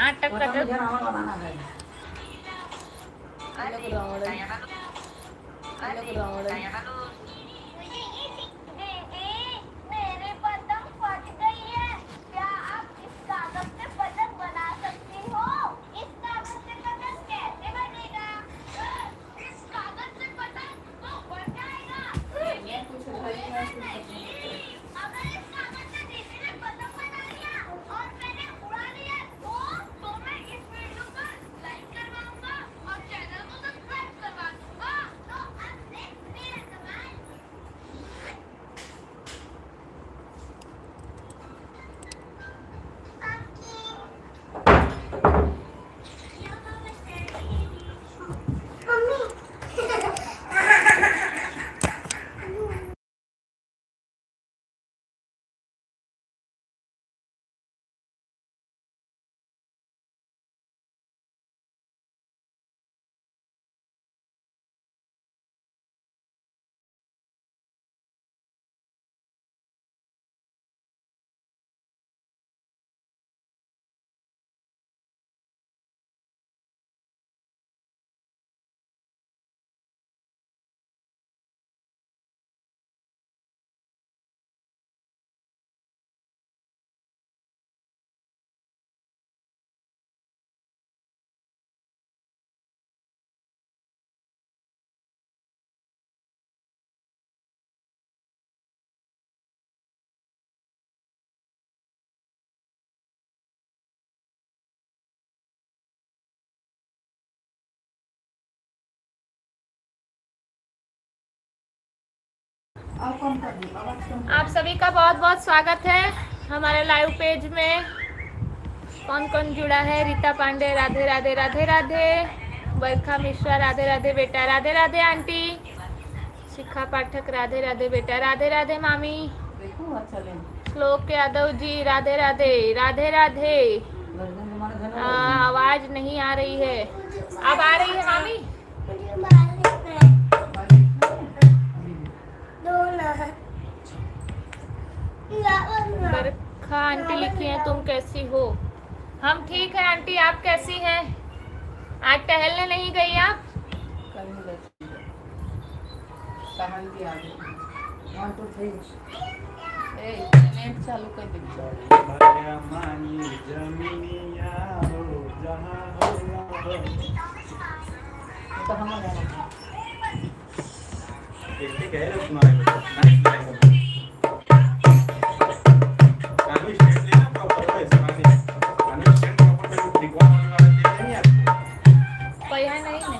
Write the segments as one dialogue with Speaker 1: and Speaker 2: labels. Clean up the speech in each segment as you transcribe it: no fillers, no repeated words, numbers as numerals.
Speaker 1: नाटक कर रहे हो।
Speaker 2: मेरी पतंग फट गई है। क्या आप इस कागज से पतंग बना सकती हो? इस कागज से पतंग कैसे बनेगा? इस कागज से पतंग तो बन जाएगा। अगर इस कागज से दीदी ने पतंग बना लिया और मैंने उड़ा लिया तो मैं इस वीडियो पर लाइक करवाऊंगा और चैनल को सब्सक्राइब करवा दूंगा। तो अब से मेरा कमाल।
Speaker 1: आप सभी का बहुत बहुत स्वागत है हमारे लाइव पेज में। कौन कौन जुड़ा है? रीता पांडे राधे राधे राधे राधे, बरखा मिश्रा राधे राधे बेटा, राधे राधे आंटी, शिखा पाठक राधे राधे बेटा, राधे राधे मामी, श्लोक यादव जी राधे राधे राधे राधे। आवाज नहीं आ रही है, अब आ रही है मामी? बरखा आंटी लिखी है तुम कैसी हो? हम ठीक है आंटी, आप कैसी हैं? आज टहलने नहीं गई आप?
Speaker 3: नेट चालू कर
Speaker 1: पहिया नहीं है।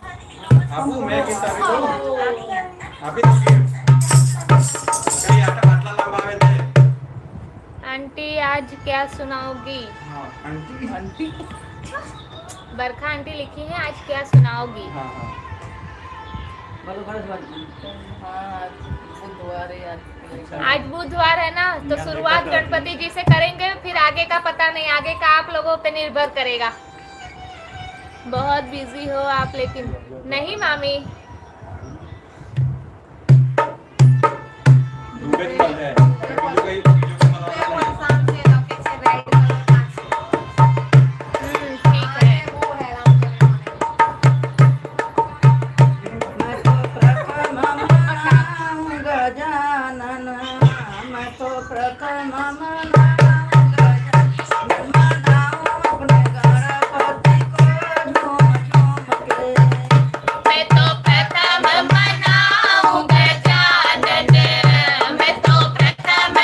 Speaker 1: आंटी आज क्या सुनाओगी?
Speaker 3: आंटी
Speaker 1: बरखा आंटी लिखी है आज क्या सुनाओगी? आज बुधवार है ना, तो शुरुआत गणपति जी से करेंगे, फिर आगे का पता नहीं, आगे का आप लोगों पे निर्भर करेगा। बहुत बिजी हो आप, लेकिन नहीं मामी। ठीक है।
Speaker 3: गजानन मैं तो प्रथम
Speaker 1: मैं तो प्रथम मनाऊं गजानन, मैं तो प्रथम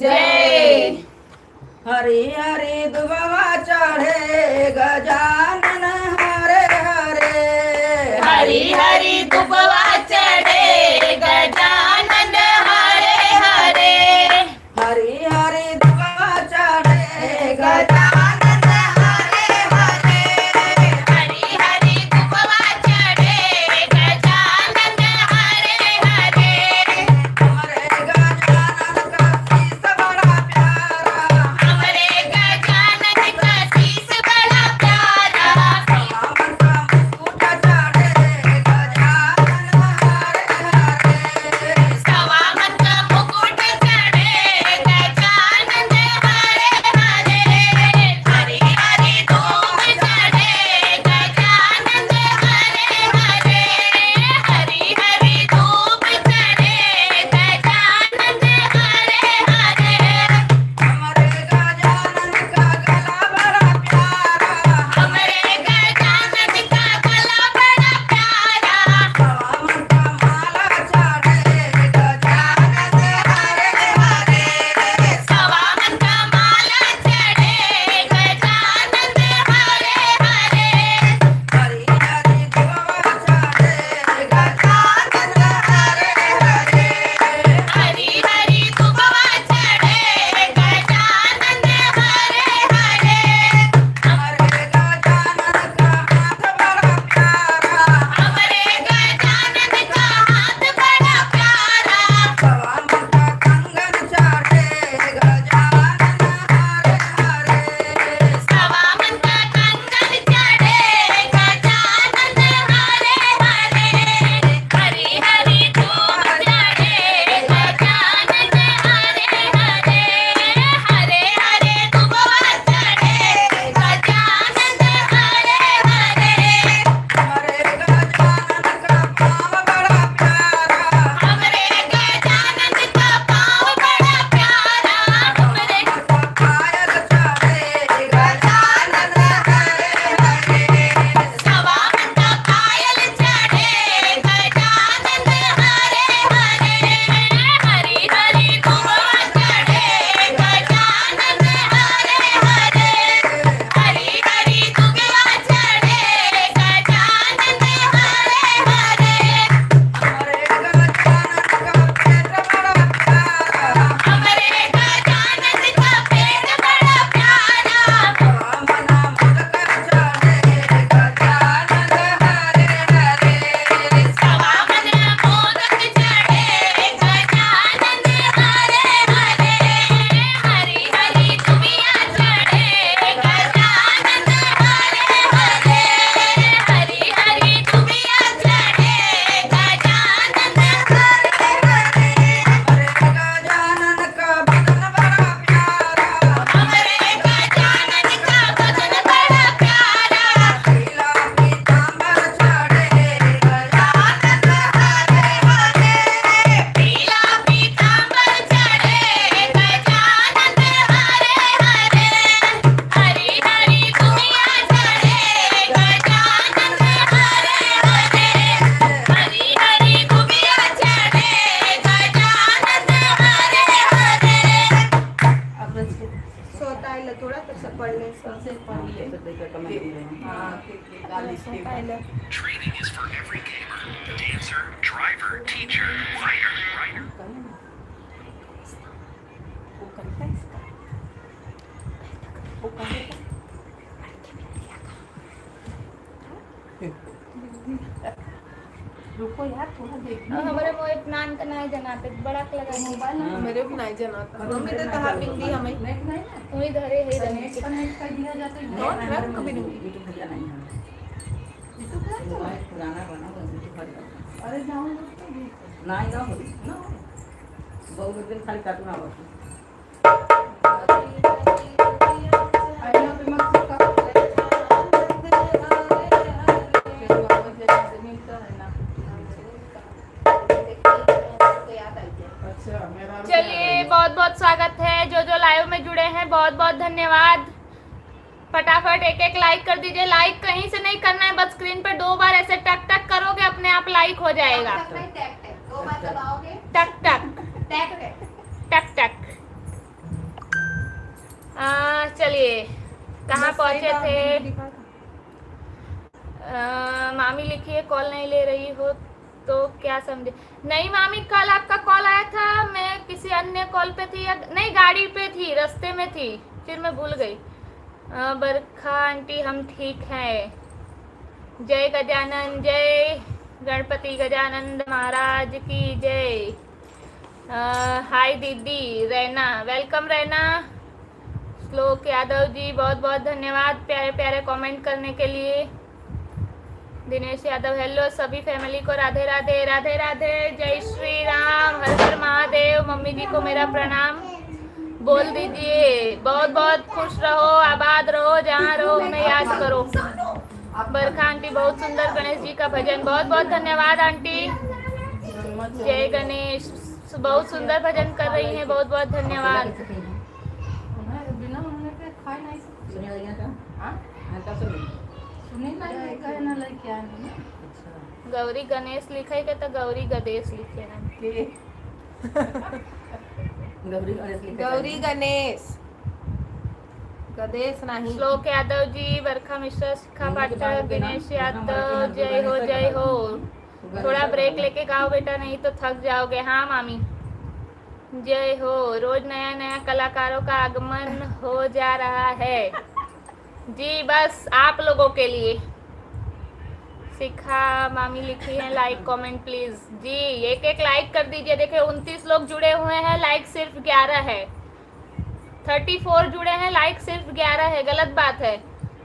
Speaker 1: जय।
Speaker 3: हरि हरि दुबवा चढ़े गजानन हरे हरे।
Speaker 1: हरि हरि दुबवा चढ़े गजानन हरे हरे।
Speaker 3: हरि हरि दुबवा चढ़े गजानन हरे हरे।
Speaker 1: हरि हरि दुबवा चढ़े गजानन हरे हरे।
Speaker 3: हमारे गजानन का शीश बड़ा प्यारा।
Speaker 1: हमरे गजानन का शीश बड़ा प्यारा।
Speaker 3: सावन का मुकुट चढ़े गजानन हरे हरे।
Speaker 1: सवामन का मुकुट चढ़े गजानन हरे हरे। हरि हरि धूप चढ़े गजानन हरे हरे। हरि हरि धूप चढ़े गजानन हरे हरे।
Speaker 3: हमारे गजानन का गला बड़ा प्यारा।
Speaker 1: हमरे गजानन का गला बड़ा प्यारा।
Speaker 3: सावन का माला चढ़े गजानन हरे हरे।
Speaker 1: सवामन का माला चढ़े गजानन हरे हरे।
Speaker 3: हरि हरि दुबवा चढ़े गजानन हरे हरे।
Speaker 1: हरि हरि दुबवा चढ़े गजानन हरे हरे।
Speaker 3: हमारे गजानन का हाथ बड़ा प्यारा।
Speaker 1: हमरे गजानन का हाथ बड़ा प्यारा।
Speaker 3: सावन का कंगन चढ़े गजानन हरे हरे।
Speaker 1: सवामन का कंगन चढ़े गजानन हरे हरे। हरि हरि धूप चढ़े गजानन हरे हरे। हरे हरे दुबवा चढ़े गजानन हरे हरे।
Speaker 3: हमारे गजानन का पाँव बड़ा प्यारा।
Speaker 1: हमरे गजानन का पाँव बड़ा प्यारा। हमरे
Speaker 3: पायल चढ़े गजानन हरे हरे।
Speaker 1: सवामन का पायल चढ़े गजानन हरे हरे। हरि हरि दुबवा चढ़े गजानन हरे हरे। हरि हरि दुबवा चढ़े गजानन हरे हरे।
Speaker 3: हमारे गजानन का पेट बड़ा प्यारा।
Speaker 1: हमरे गजानन का पेट बड़ा प्यारा।
Speaker 3: मना मुदकर चढ़े गजानन हरे हरे।
Speaker 1: सवामन मोदक चढ़े गजानन हरे हरे। हरि हरि दुबिया चढ़े गजानन हरे हरे। हरि हरि दुबिया चढ़े गजानन हरे हरे।
Speaker 3: हमारे गजानन का बदन बड़ा प्यारा।
Speaker 1: हमरे गजानन का बदन बड़ा प्यारा।
Speaker 3: पीला पीतांबर चढ़े गजानन हरे हरे।
Speaker 1: पीला पीतांबर चढ़े गजानन हरे हरे। हरि हरि दुनिया चढ़े गजानन हरे हरे। हरि हरि दुनिया चढ़े गजानन हरे हरे।
Speaker 3: स्वतःला थोडा तसं पडले सबसे पडले हां ते गाली
Speaker 4: Training is for every gamer, dancer, driver, teacher, fighter, writer.
Speaker 3: वो करता है इसका वो करता रुको यार थोड़ा देखना
Speaker 1: हमारे मोहित नान का नहीं जनाते बड़ा लगा
Speaker 3: मोबाइल
Speaker 5: मेरे भी नहीं जनाता मम्मी तो कहा पिंदी हमें
Speaker 3: नेट नहीं ना
Speaker 1: वही धरे है
Speaker 3: नेट
Speaker 1: जने
Speaker 3: कनेक्ट कर दिया जाता है
Speaker 5: और रख कभी नहीं।
Speaker 3: यूट्यूब भैया नहीं है मोबाइल पुराना बना हुआ यूट्यूब भैया अरे डाउनलोड तो नहीं ना हो ना बहुत दिन खाली कार्टून आवत आई नो पे मत का
Speaker 1: चलिए बहुत बहुत स्वागत है जो लाइव में जुड़े हैं बहुत बहुत धन्यवाद। फटाफट एक एक लाइक कर दीजिए। लाइक कहीं से नहीं करना है, बस स्क्रीन पे 2 बार ऐसे टक टक करोगे अपने आप लाइक हो जाएगा।
Speaker 2: टक टक 2 बार दबाओगे
Speaker 1: टक टक
Speaker 2: टक
Speaker 1: टक टक। पहुंचे
Speaker 5: सही
Speaker 1: थे।
Speaker 5: बात दिखा था।
Speaker 1: मामी लिखी है कॉल नहीं ले रही हो तो क्या समझे? नहीं मामी, कल आपका कॉल आया था, मैं किसी अन्य कॉल पे थी या नहीं गाड़ी पे थी, रास्ते में थी, फिर मैं भूल गई। बरखा आंटी हम ठीक हैं। जय गजानन, जय गणपति गजानंद महाराज की जय। हाय दीदी रैना, वेलकम रैना। श्लोक यादव जी बहुत बहुत धन्यवाद प्यारे प्यारे कमेंट करने के लिए। दिनेश यादव हेलो सभी फैमिली को राधे राधे राधे राधे, जय श्री राम, हर हर महादेव। मम्मी जी को मेरा प्रणाम बोल दीजिए। बहुत बहुत खुश रहो, आबाद रहो, जहाँ रहो हमें याद करो। बरखा आंटी बहुत सुंदर गणेश जी का भजन, बहुत बहुत धन्यवाद आंटी। जय गणेश, बहुत सुंदर भजन कर रही हैं, बहुत बहुत धन्यवाद।
Speaker 3: बिना उन्होंने के खाए नहीं सकते। सुने लगे क्या? हाँ क्या सुने? सुने नहीं गए ना लड़के आए नहीं। अच्छा
Speaker 1: गौरी गणेश लिखे के तो गौरी गणेश लिखे ना
Speaker 3: के गौरी गणेश लिखे।
Speaker 5: गौरी गणेश गणेश नहीं।
Speaker 1: श्लोक यादव जी, बरखा मिश्रा, शिखा पाठक, दिनेश यादव जय हो जय हो। थोड़ा ब्रेक लेके गाओ बेटा, नहीं तो थक जाओगे। हाँ मामी जय हो। रोज नया नया कलाकारों का आगमन हो जा रहा है जी, बस आप लोगों के लिए। शिखा मामी लिखी है लाइक कमेंट प्लीज जी, एक एक लाइक कर दीजिए। देखिए 29 लोग जुड़े हुए हैं, लाइक सिर्फ 11 है। 34 जुड़े हैं, लाइक सिर्फ 11 है, गलत बात है।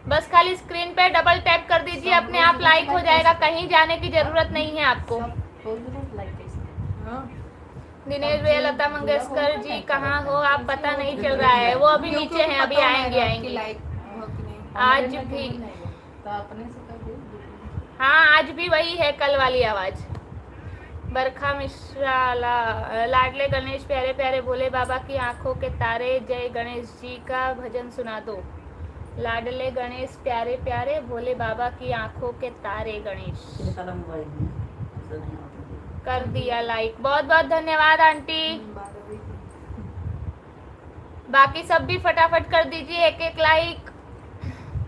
Speaker 1: बस खाली स्क्रीन पे डबल टैप कर दीजिए, अपने आप लाइक हो जाएगा, कहीं जाने की जरूरत नहीं है आपको।
Speaker 5: हाँ।
Speaker 1: दिनेश भैया, लता मंगेशकर जी कहाँ हो आप? पता नहीं चल रहा है, वो अभी
Speaker 5: क्यों-
Speaker 1: नीचे
Speaker 5: क्यों
Speaker 1: हैं, अभी
Speaker 5: पता
Speaker 1: आएंगे
Speaker 5: होगा कि
Speaker 1: आएंगे।
Speaker 5: लाइक हो कि नहीं।
Speaker 1: आज भी
Speaker 3: तो अपने से कर दे।
Speaker 1: हाँ, आज भी वही है कल वाली आवाज। बरखा मिश्रा लाडले गणेश प्यारे प्यारे भोले बाबा की आंखों के तारे, जय गणेश जी का भजन सुना दो। लाडले गणेश प्यारे प्यारे भोले बाबा की आंखों के तारे गणेश। कर दिया लाइक, बहुत बहुत धन्यवाद आंटी। बाकी सब भी फटाफट कर दीजिए एक एक लाइक।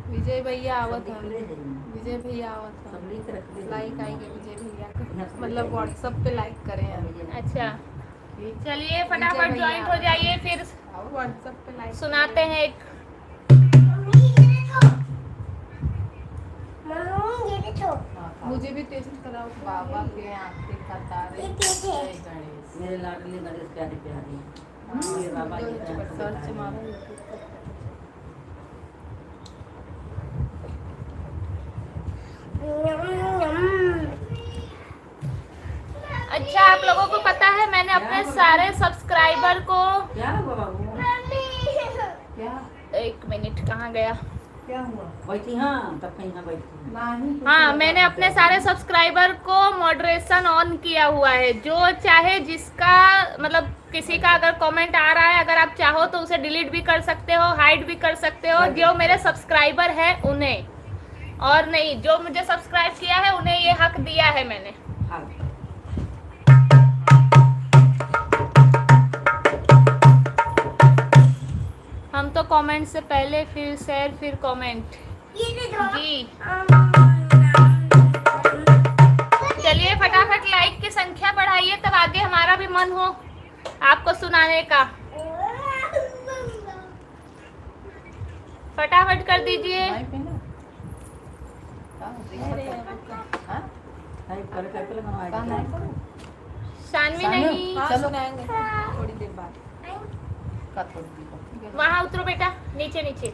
Speaker 5: विजय भैया आवत है, विजय भैया आवत है, लाइक आएंगे विजय भैया का, मतलब व्हाट्सएप पे लाइक करें यार।
Speaker 1: अच्छा चलिए फटाफट ज्वाइन हो जाइए, फिर
Speaker 5: व्हाट्सएप पे लाइक
Speaker 1: सुनाते हैं एक।
Speaker 5: मुझे भी टेस्ट कराओ।
Speaker 3: बाबा के आंखें का तारे, जय गणेश। मेरे लाडले गणेश प्यारे प्यारे मेरे बाबा के आंखों के
Speaker 5: सर्च
Speaker 3: तारे।
Speaker 5: मारो।
Speaker 1: अच्छा आप लोगों को पता है मैंने अपने सारे सब्सक्राइबर को
Speaker 3: क्या हुआ बाबू? क्या
Speaker 1: 1 मिनट कहाँ गया?
Speaker 3: क्या हुआ? बैठी हाँ, तब कहीं हाँ बैठी नहीं।
Speaker 1: हाँ, मैंने अपने सारे सब्सक्राइबर को मॉडरेशन ऑन किया हुआ है। जो चाहे जिसका मतलब किसी का अगर कमेंट आ रहा है, अगर आप चाहो तो उसे डिलीट भी कर सकते हो, हाइड भी कर सकते हो। जो मेरे सब्सक्राइबर है उन्हें, और नहीं जो मुझे सब्सक्राइब किया है उन्हें ये हक दिया है मैंने।
Speaker 3: हाँ।
Speaker 1: हम तो कमेंट से पहले फिर शेयर फिर कमेंट जी। चलिए फटाफट लाइक की संख्या बढ़ाइए, तब आगे हमारा भी मन हो आपको सुनाने का। फटाफट कर दीजिए। शानवी नहीं,
Speaker 5: हाँ सुनाएंगे थोड़ी देर बाद।
Speaker 1: वहाँ उतरो बेटा, नीचे नीचे।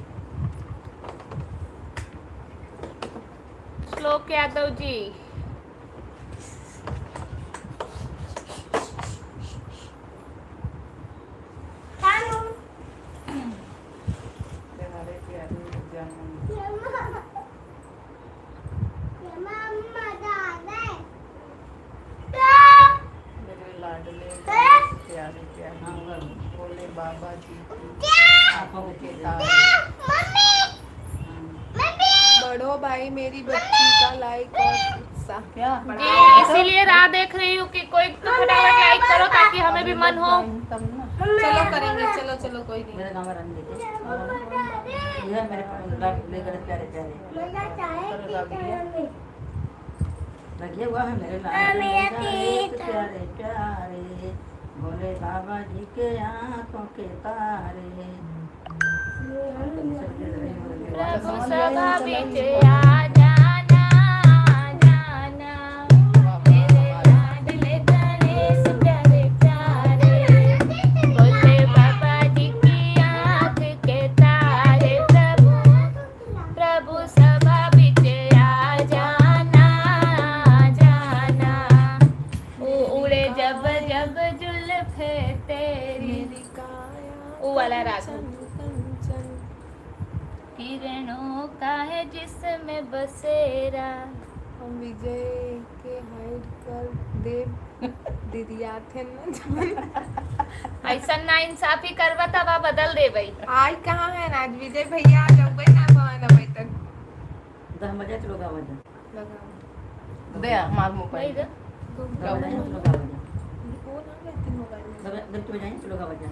Speaker 1: श्लोक यादव जी,
Speaker 3: भोले बाबा जी
Speaker 5: बड़ो भाई मेरी बच्ची का लाइक और उत्साह।
Speaker 3: क्या
Speaker 1: जी इसीलिए राह देख रही हूँ कि कोई तो फटाफट लाइक करो ताकि हमें भी मन हो
Speaker 5: तब ना चलो करेंगे, चलो चलो कोई नहीं।
Speaker 3: मेरे गाँव में रंग देते ये है मेरे लेकर प्यारे प्यारे लगे हुआ है मेरे लाल प्यारे प्यारे भोले बाबा जी के आंखों के तारे।
Speaker 1: प्रभु सभा बीच आ जाना जाना मेरे लाडले गणेश प्यारे प्यारे भोले बाबा जी की आँख के तारे। प्रभु सभा बीच आ जाना जाना उड़े जब जब जुल्फे तेरी वो वाला राग किरणों का है जिसमें बसेरा।
Speaker 5: हम विजय के हाइड कर देव दीदिया थे ना
Speaker 1: ऐसा ना इंसाफी करवा तब बदल दे भाई।
Speaker 5: आज कहाँ है ना, आज विजय भैया आ जाओ भाई ना भवन अभी तक
Speaker 3: 10 बजे चलो का बजे
Speaker 5: लगा
Speaker 6: दे मार मुंह
Speaker 1: नहीं
Speaker 6: पर
Speaker 1: तो
Speaker 3: 10 बजे चलो का बजे
Speaker 5: वो ना रहती मोबाइल में।
Speaker 3: 10 बजे चलो का बजे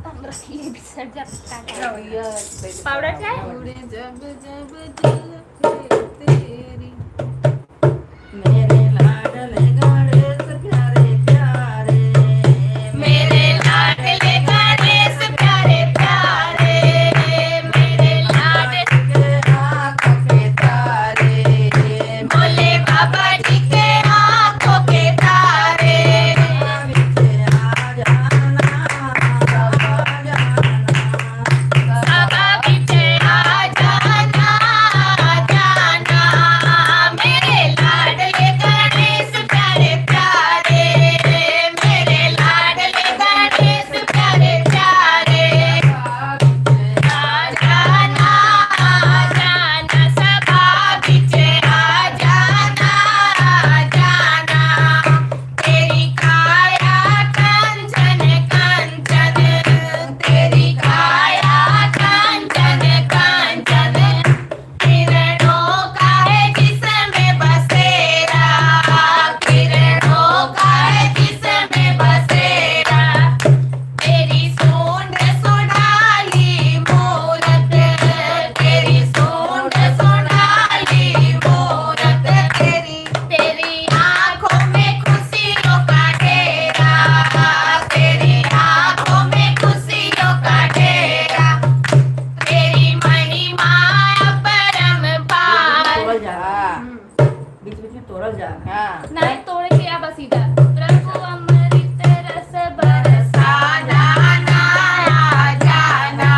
Speaker 1: हम रखिए विसर्जन
Speaker 6: ये
Speaker 1: पाउडर चाय
Speaker 5: उड़े जब जब जुल्फे तेरी
Speaker 3: मेरे लाडले गणेश प्यारे प्यारे
Speaker 1: मेरे लाडले गणेश प्यारे प्यारे मेरे लाडले
Speaker 3: आँखों के तारे
Speaker 1: भोले बाबा जी के आँखों के तारे। सभा बीच आ जाना जाना मेरे लाडले गणेश प्यारे प्यारे मेरे लाडले गणेश प्यारे प्यारे आ जाना जाना सभा बीच आ जाना जाना तेरी काया कंचन कंचन तेरी काया कंचन कंचन किरणों का है जिसमें बसेरा किरणों का है जिसमें बसेरा तेरी सूंड सुनाली मूरत तेरी सूंड सुनाली मूरत तेरी आँखों में खुशियों का डेरा तेरी आँखों में खुशियों का डेरा तेरी महिमा अपरंपार।
Speaker 3: तोड़ल जा बीच बीच में तोड़ल जा
Speaker 6: हां
Speaker 1: नहीं तोड़ के आ बस इधर प्रभु अमृत रस बरसा जाना जाना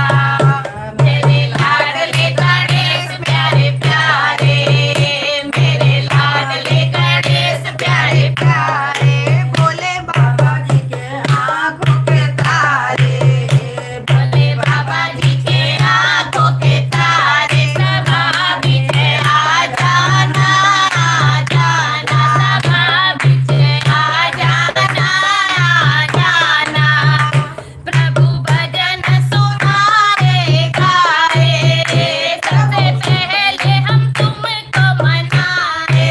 Speaker 1: मेरे लाडले गणेश प्यारे प्यारे मेरे लाडले गणेश प्यारे प्यारे
Speaker 3: भोले बाबा जी के आँखों के तारे
Speaker 1: भोले बाबा जी के आँखों के तारे। सभा बीच आ जाना जाना सभा बीच आ जाना जाना प्रभु भजन सुनाए गाए सबसे पहले हम तुमको मनाए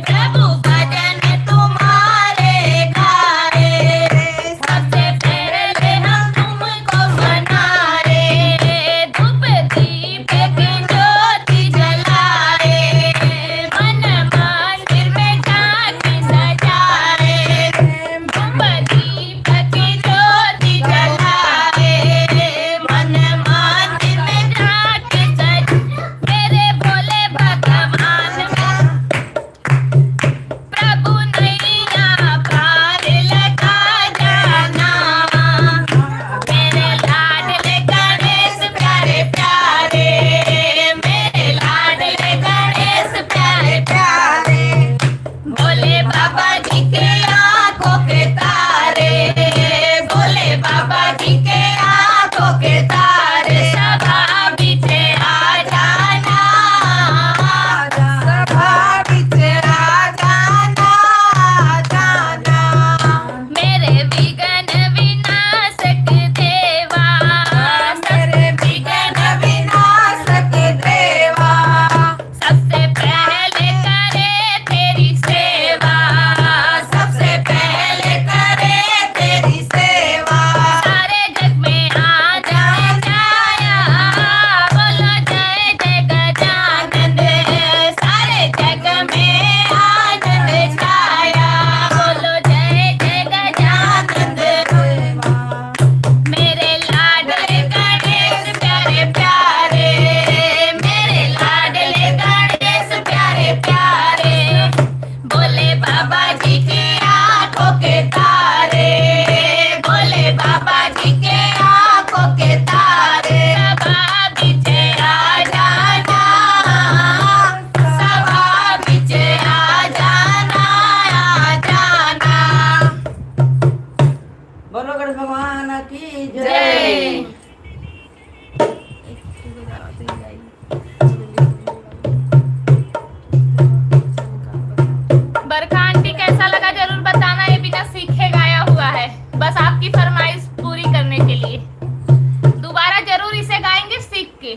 Speaker 1: प्रभु भजन तुम्हारे गाए सबसे पहले हम तुमको मनाए धूप दीप की ज्योति जलाए मन मंदिर में झांकी सजाए धूप दीप की ज्योति जलाए मन मंदिर में झांकी सजाए मेरे भोले भगवान प्रभु नैया पार लगा जाना मेरे लाडले गणेश प्यारे प्यारे मेरे लाडले गणेश प्यारे प्यारे भोले बाबा जी के आँखों के तारे भोले बाबा जी के आँखों के तारे। सभा बीच आ जाना सभा बीच आ जाना जाना मेरे विघ्न विनाशक देवा मेरे विघ्न विनाशक देवा सबसे पहले करे तेरी सेवा सबसे पहले बाबा जी के आंखों के तारे, भोले बाबा जी के आंखों के तारे। सभा बीचे आ जाना, सभा बीचे आ जाना, आ जाना।
Speaker 3: बोलो गणेश भगवान की जय।
Speaker 1: जय। बरखा आंटी कैसा लगा जरूर बताना, ये बिना सीखे गाया हुआ है, बस आपकी फरमाइश पूरी करने के लिए। दोबारा जरूर इसे गाएंगे सीख के।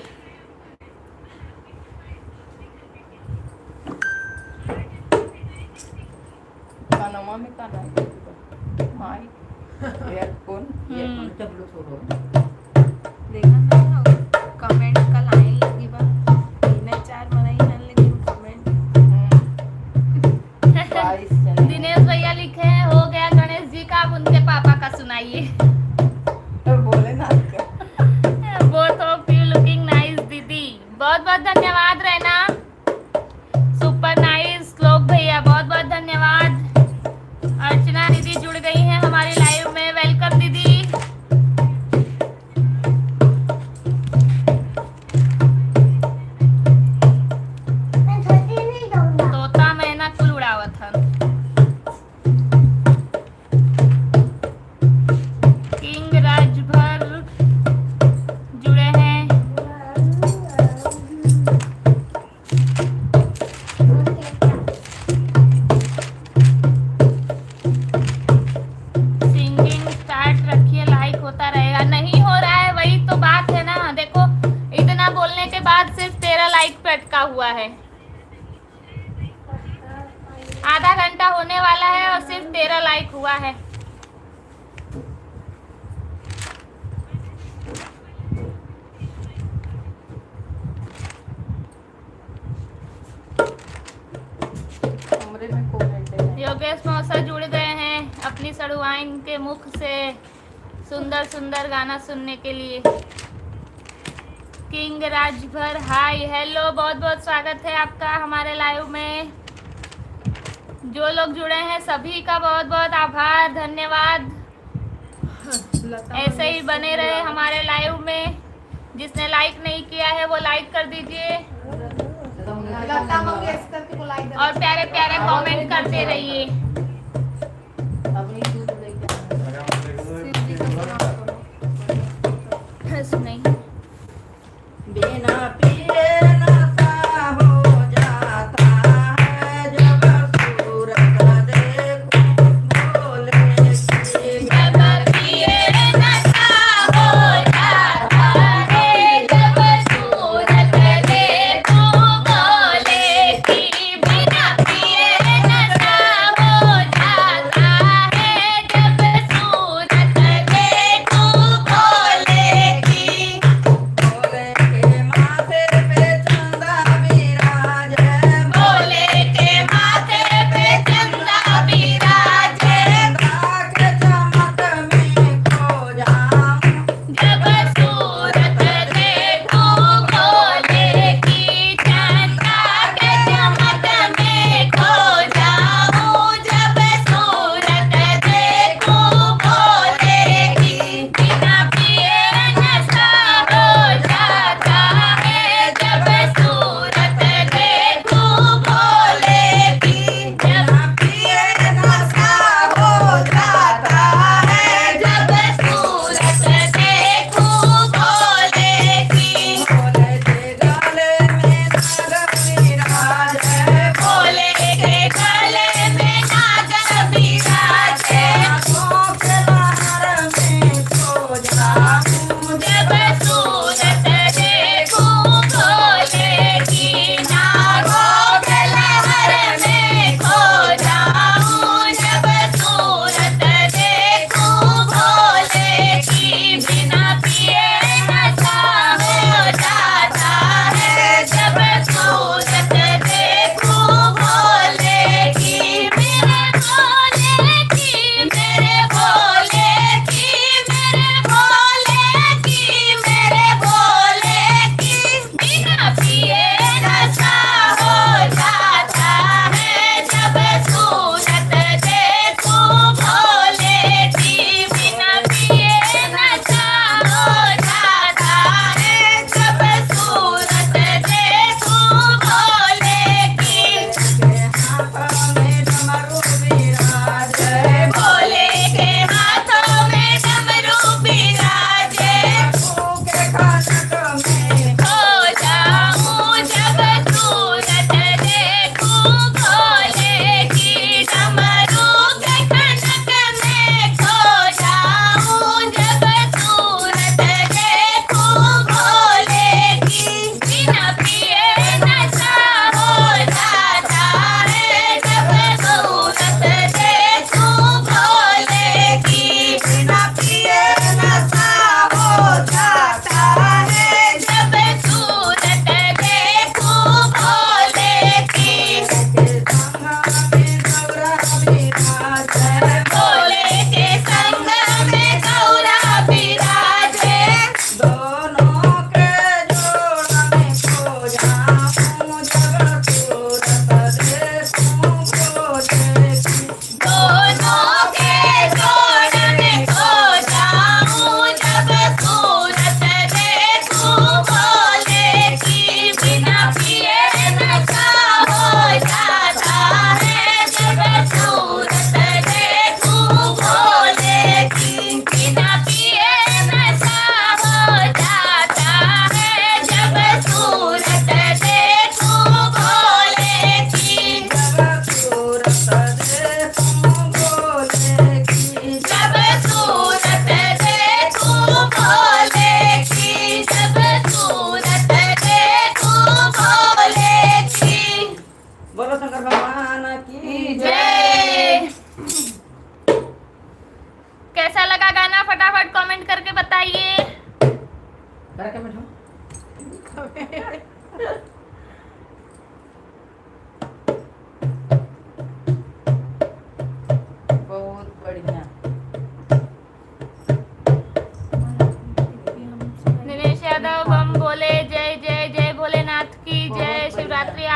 Speaker 5: कानवा में का माइक एयरफोन
Speaker 3: ये चपलो छोड़ो।
Speaker 5: देखा ना कमेंट का लाइन लगी बा इने चार बनाई हन लेकिन कमेंट 22 जने
Speaker 1: दिनेश भैया लिखे हैं हो गया गणेश जी का, अब उनके पापा का सुनाइए।
Speaker 5: तो बोले ना
Speaker 1: both of you looking nice दीदी, बहुत बहुत धन्यवाद रहना, सुपर नाइस। श्लोक भैया बहुत बहुत धन्यवाद। अर्चना दीदी जुड़ गई हैं हमारे लाइव में, वेलकम दीदी। तोता मैना कुल उड़ावत हन। किंग राजभर जुड़े हैं। सिंगिंग स्टार्ट रखिए, लाइक होता रहेगा। नहीं हो रहा है, वही तो बात है ना। देखो इतना बोलने के बाद सिर्फ 13 लाइक पे अटका हुआ है। आधा घंटा होने वाला है और सिर्फ 13 लाइक हुआ है।
Speaker 5: कमरे में कमेंट है
Speaker 1: योगेश मौसा जुड़ गए हैं अपनी सड़ुआइन के मुख से सुंदर सुंदर गाना सुनने के लिए। किंग राजभर हाय हेलो, बहुत बहुत स्वागत है आपका हमारे लाइव में। जो लोग जुड़े हैं सभी का बहुत बहुत आभार, धन्यवाद। ऐसे ही बने रहे हमारे लाइव में। जिसने लाइक नहीं किया है वो लाइक कर दीजिए
Speaker 5: लता मंगेशकर की बुलाई दे
Speaker 1: और प्यारे प्यारे कमेंट करते रहिए।
Speaker 5: अपनी दूध लेके
Speaker 1: सुनाई
Speaker 3: बिना पिए नशा हो जाता है, जब सूरत देखो भोले की।
Speaker 1: जब पिए नशा हो जाता है, जब सूरत देखो भोले की। बिना पिए नशा हो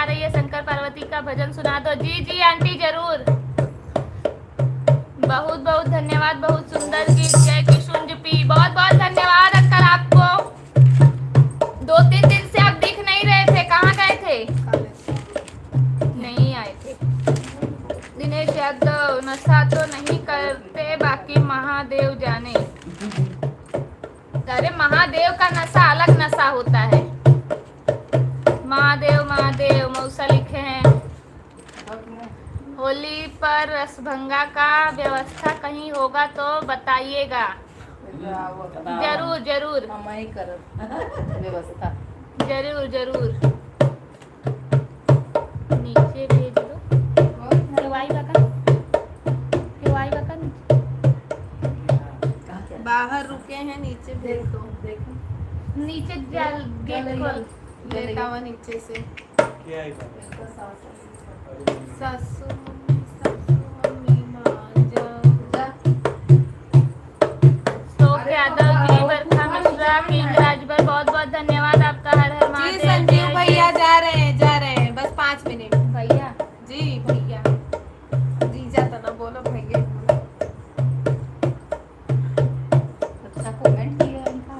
Speaker 1: आ रही है, शंकर पार्वती का भजन सुना दो। जी जी आंटी जरूर, बहुत बहुत धन्यवाद, बहुत सुंदर गीत। जय किशुन पी, बहुत बहुत धन्यवाद अंकल आपको। 2-3 दिन से आप दिख नहीं रहे थे, कहाँ गए थे? नहीं आए थे। दिनेश यादव, नशा तो नहीं करते, बाकी महादेव जाने। अरे महादेव का नशा अलग नशा होता है। महादेव महादेव मौसा लिखे हैं। होली पर रसभंगा का व्यवस्था कहीं होगा तो बताइएगा। जरूर जरूर,
Speaker 3: हम ही करब व्यवस्था।
Speaker 1: जरूर जरूर, नीचे भेज दो। केवाई बका, केवाई बका नीचे।
Speaker 5: बाहर रुके हैं, नीचे भेज दो।
Speaker 1: नीचे जल गेट खोल।
Speaker 5: लेटा हुआ नीचे से। सासू मम्मी माँ जा।
Speaker 1: श्लोक यादव जी, बरखा मिश्रा, किंग राजभर, बहुत बहुत धन्यवाद आपका। हर हर
Speaker 5: जी
Speaker 1: महादेव।
Speaker 5: संजीव भैया जा रहे हैं, बस 5 मिनट।
Speaker 1: भैया
Speaker 5: जी भैया, जीजा तो ना बोलो भैया।
Speaker 3: अच्छा कमेंट किया इनका।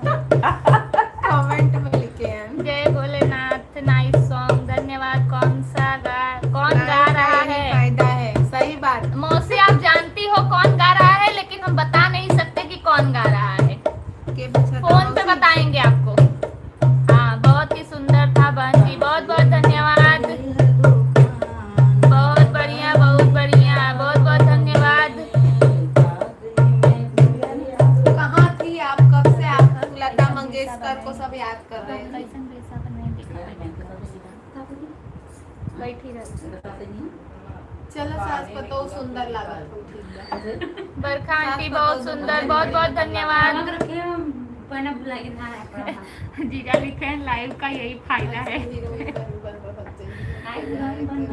Speaker 5: कमेंट में लिखे हैं।
Speaker 1: जय भोलेनाथ, नाइस सॉन्ग, धन्यवाद। कौन गा रहा है?
Speaker 5: फायदा है, सही बात।
Speaker 1: मौसी आप जानती हो कौन गा रहा है, लेकिन हम बता नहीं सकते कि कौन गा रहा है।
Speaker 5: के पीछे
Speaker 1: फोन पे बताएंगे आपको। हाँ, बहुत ही सुंदर था बहन जी, बहुत बहुत धन्यवाद। बहुत बढ़िया, बहुत बढ़िया, बहुत बहुत धन्यवाद।
Speaker 5: कहाँ थी आप, कब से आप लता मंगेशकर को सब याद कर रहे हैं?
Speaker 1: बैठी रह।
Speaker 5: चलो सास को तो सुंदर लगा।
Speaker 1: बरखा आंटी बहुत सुंदर, बहुत बहुत धन्यवाद। जीजा लिखे हैं लाइव का यही फायदा है।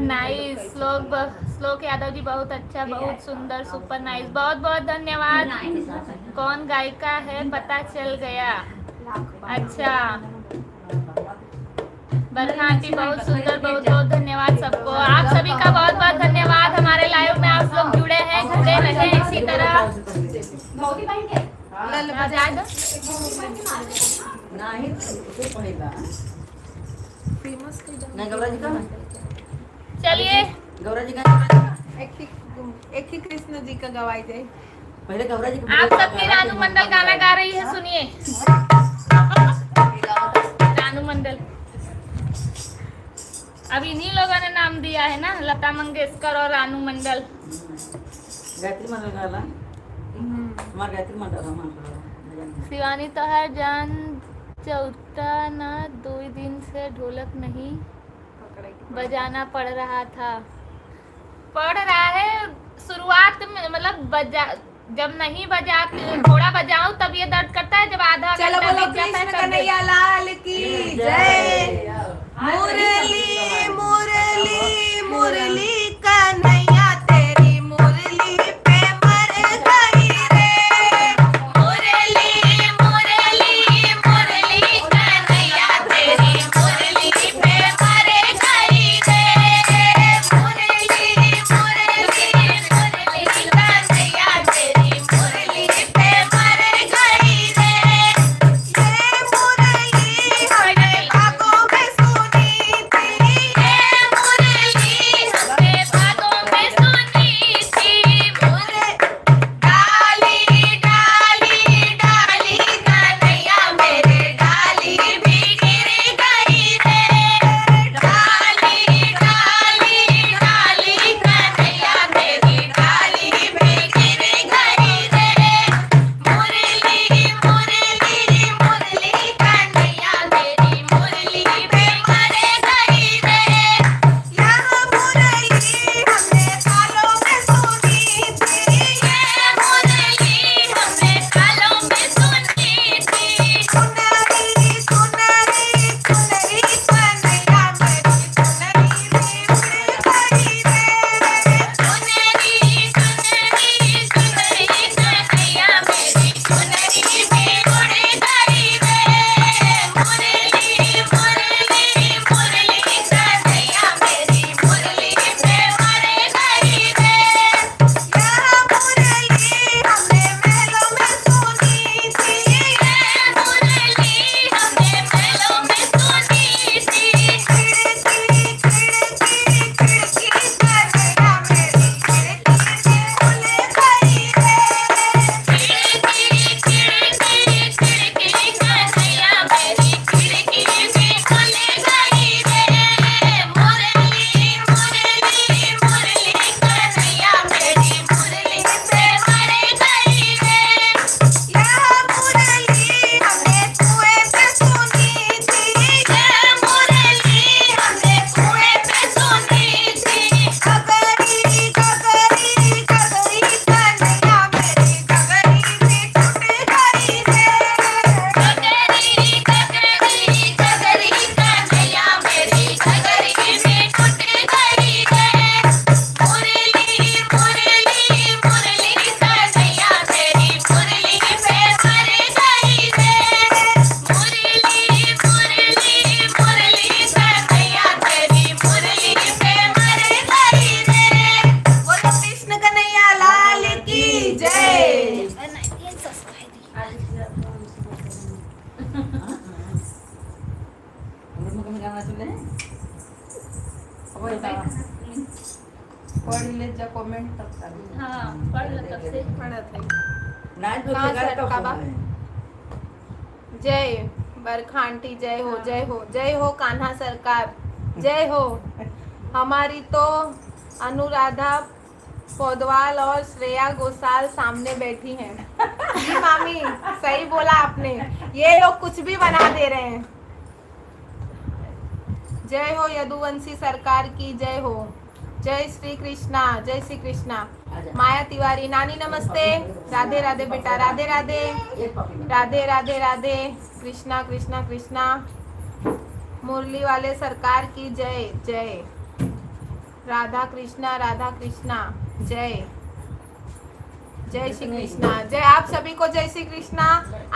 Speaker 1: नाइस। श्लोक यादव जी बहुत अच्छा, बहुत सुंदर, सुपर नाइस, बहुत बहुत धन्यवाद। कौन गायिका है पता चल गया। अच्छा, बरखा आंटी बहुत सुंदर, बहुत बहुत धन्यवाद सबको। आप सभी का बहुत बहुत धन्यवाद। हमारे लाइव में आप लोग जुड़े हैं, जुड़े रहे इसी तरह। आ जाए दो।
Speaker 3: नहीं तो पड़ेगा।
Speaker 5: फेमस
Speaker 3: नहीं गौरा जी का ना?
Speaker 1: चलिए,
Speaker 3: गौरा जी का
Speaker 5: एक ही कृष्ण जी का गवाई जाए।
Speaker 3: पहले गौरा जी का।
Speaker 1: आप सबकी रानू मंडल गाना गा रही है, सुनिए। रानू मंडल अब इन्हीं लोगों ने नाम दिया है ना, लता मंगेशकर और रानू मंडल।
Speaker 3: गायत्री मंडल गाला। हमार गायत्री मंडल हमार।
Speaker 1: शिवानी तो है जान चौथा ना 2 दिन से ढोलक नहीं बजाना पड़ रहा था। पड़ रहा है शुरुआत में, मतलब जब नहीं बजा, थोड़ा बजाऊं तब ये दर्द करता है, जब आधा
Speaker 5: चलो
Speaker 1: घंटा
Speaker 5: बोलो
Speaker 1: बीत जाता है
Speaker 5: कृष्ण
Speaker 1: तब
Speaker 5: कन्हैया लाल की जय। मुरली मुरली मुरली कन्हैया तेरी मुरली पे मर गई रे। मुरली मुरली मुरली कन्हैया तेरी मुरली पे मर गई रे। मुरली मुरली मुरली कन्हैया तेरी मुरली पे मर गई रे। ये मुरली हमने भागों में सुनी थी। ये मुरली हमने भागों में तुझ्या कॉमेंट तक चालू
Speaker 1: हाँ पढ़ लो तब से
Speaker 5: पडत आहे
Speaker 3: नाही तो
Speaker 5: कहाँ से
Speaker 3: जगात का
Speaker 5: अटका बा?
Speaker 3: फोन है.
Speaker 5: जय बरखा आंटी जय हो जय हो जय हो कान्हा सरकार जय हो हमारी तो अनुराधा पौडवाल और श्रेया घोषाल सामने बैठी हैं जी मामी सही बोला आपने ये लोग कुछ भी बना दे रहे हैं जय हो यदुवंशी सरकार की जय हो जय श्री कृष्णा जय श्री कृष्णा
Speaker 3: आजा.
Speaker 5: माया तिवारी नानी नमस्ते राधे राधे बेटा राधे राधे
Speaker 3: एक पकड़ी.
Speaker 5: राधे राधे राधे कृष्णा कृष्णा कृष्णा मुरली वाले सरकार की जय जय राधा कृष्णा जय जय श्री कृष्णा जय आप सभी को जय श्री कृष्णा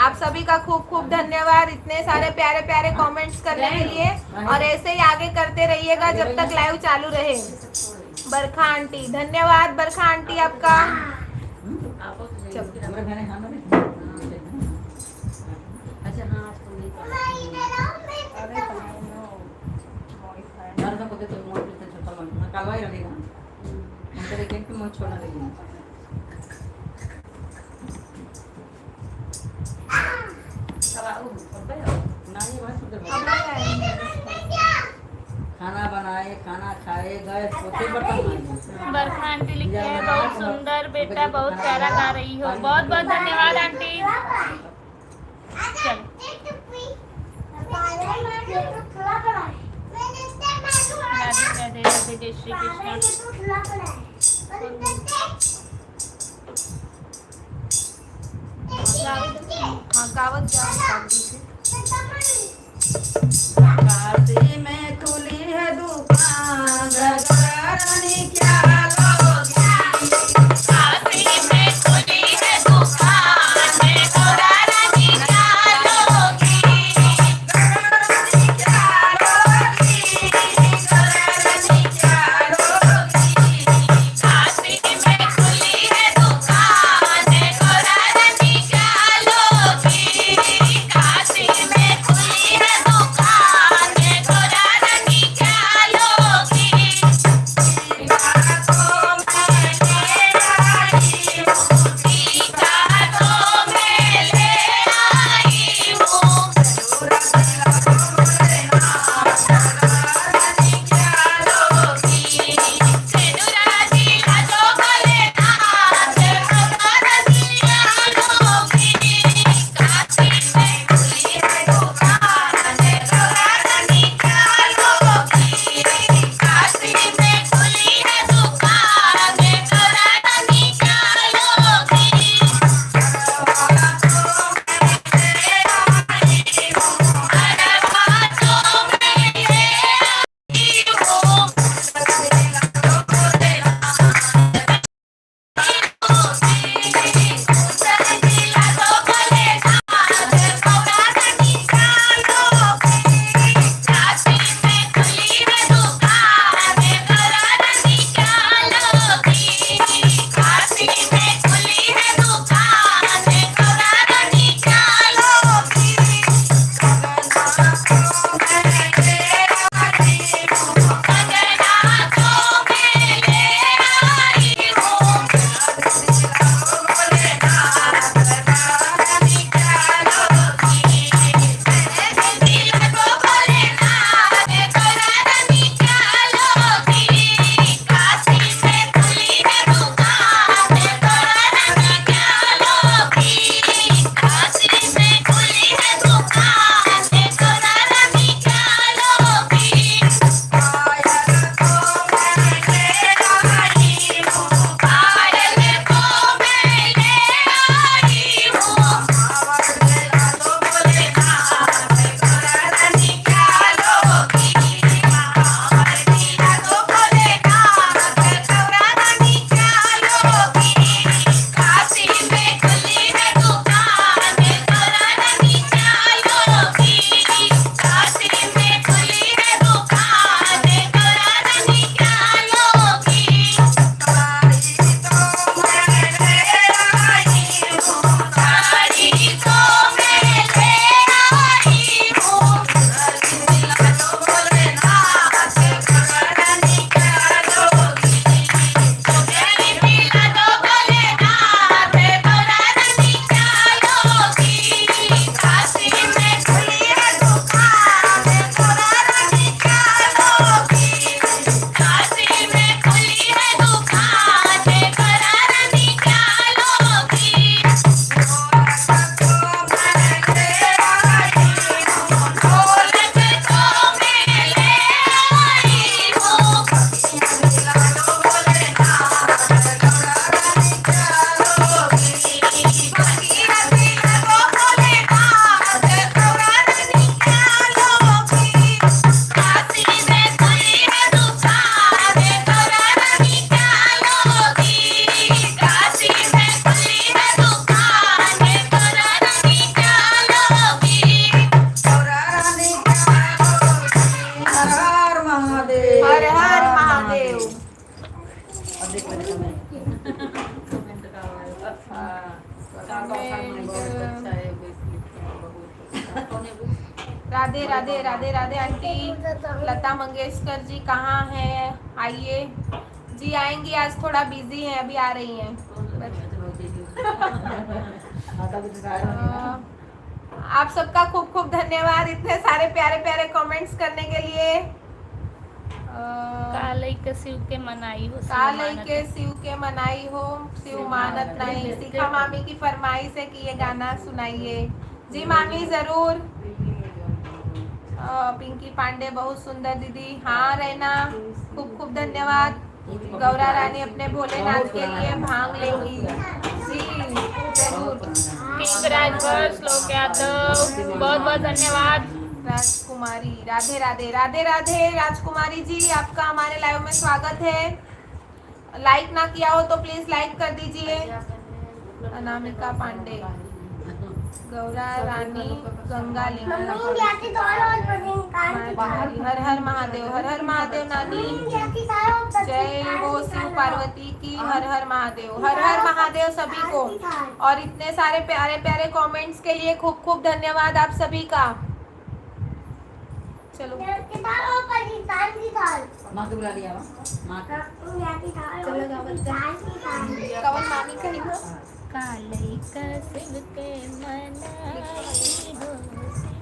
Speaker 5: आप सभी का खूब खूब धन्यवाद इतने सारे प्यारे प्यारे कमेंट्स करने के लिए और ऐसे ही आगे करते रहिएगा जब तक लाइव चालू रहे बरखा आंटी धन्यवाद बरखा आंटी आपका
Speaker 3: हमारे घर है, हाँ, मेरे. अच्छा हाँ आज तुम नहीं कर यार तो बोलते तो मोड़ पे छोटा मन कालवा ही रहेगा हम तो लेकिन कि मोड़ छोड़ना रहेगा ना ये बात सुधर खाना बनाए खाना खाए गए सोते बर्तन मांजे
Speaker 1: बरखा आंटी लिखे है बहुत सुंदर बेटा बहुत प्यारा गा रही हो बहुत बहुत धन्यवाद आंटी चल राधे राधे राधे जय श्री कृष्ण
Speaker 5: हाँ गावत जाओ
Speaker 3: काशी में खुली है दुकान रानी क्या लोगी
Speaker 1: काशी में खुली है दुकान गोरा रानी क्या लोगी
Speaker 3: रानी क्या लोगी रानी क्या लोगी
Speaker 1: काशी में खुली है दुकान गोरा रानी क्या लोगी काशी
Speaker 3: बहुत अच्छा है, बेस लिखते हैं बहुत। कौन है वो?
Speaker 5: राधे राधे राधे राधे आंटी। लता मंगेशकर जी कहाँ हैं? आइए जी, आएंगी, आज थोड़ा बिजी हैं, अभी आ रही हैं। आप सबका खूब खूब धन्यवाद इतने सारे प्यारे प्यारे कमेंट्स करने के लिए।
Speaker 1: कालई के शिव के मनाई हो, शिव
Speaker 5: कालई
Speaker 1: मानत।
Speaker 5: के शिव के मनाई हो, शिव मानत नहीं। शिखा मामी की फरमाइश है कि ये गाना सुनाइए। जी मामी जरूर। पिंकी पांडे बहुत सुंदर दीदी। हाँ रैना, खूब खूब धन्यवाद। गौरा रानी अपने भोलेनाथ के लिए भांग लेंगी। जी जरूर।
Speaker 1: राजभर, श्लोक यादव, बहुत बहुत धन्यवाद।
Speaker 5: राजकुमारी, राधे राधे राधे राधे। राजकुमारी जी, आपका हमारे लाइव में स्वागत है। लाइक ना किया हो तो प्लीज लाइक कर दीजिए। अनामिका पांडे, गौरा रानी, गंगा हर हर महादेव, हर हर महादेव नानी। जय हो शिव पार्वती की, हर हर महादेव, हर हर महादेव सभी को। और इतने सारे प्यारे प्यारे कमेंट्स के लिए खूब खूब धन्यवाद आप सभी का। चलो
Speaker 3: माँ को बुला लिया माँ का।
Speaker 5: कवन मामी कही हो?
Speaker 1: कालई का शिव के मनाई हो, शिव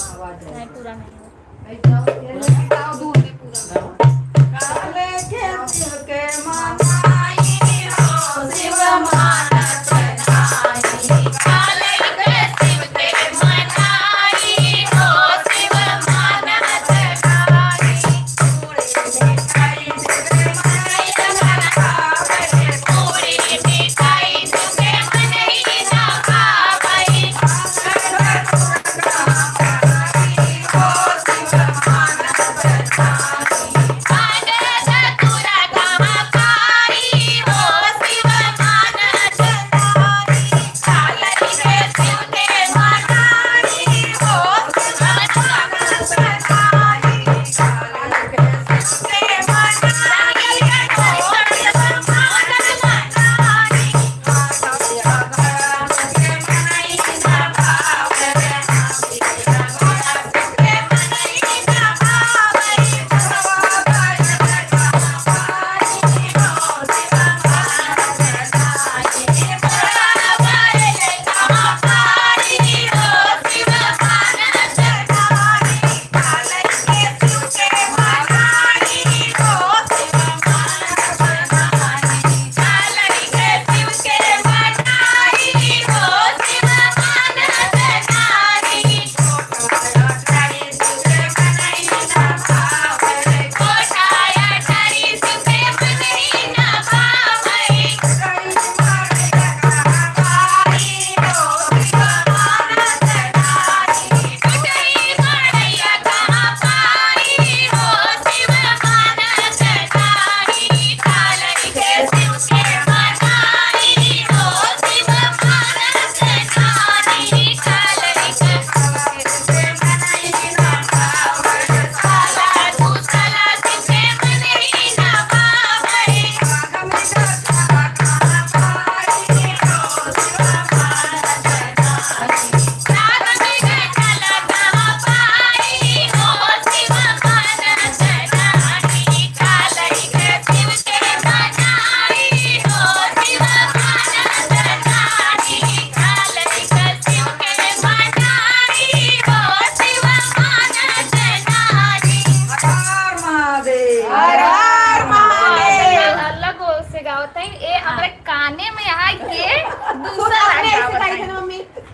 Speaker 1: मानत। नहीं पूरा नहीं हो।
Speaker 5: दूर में पूरा
Speaker 3: काले के शिव के मनाई हो, शिव मानत नाई।
Speaker 1: कालई के शिव के मनाई हो, शिव मानत नाई। पूरी मिठाई तुके मनई ना खावई।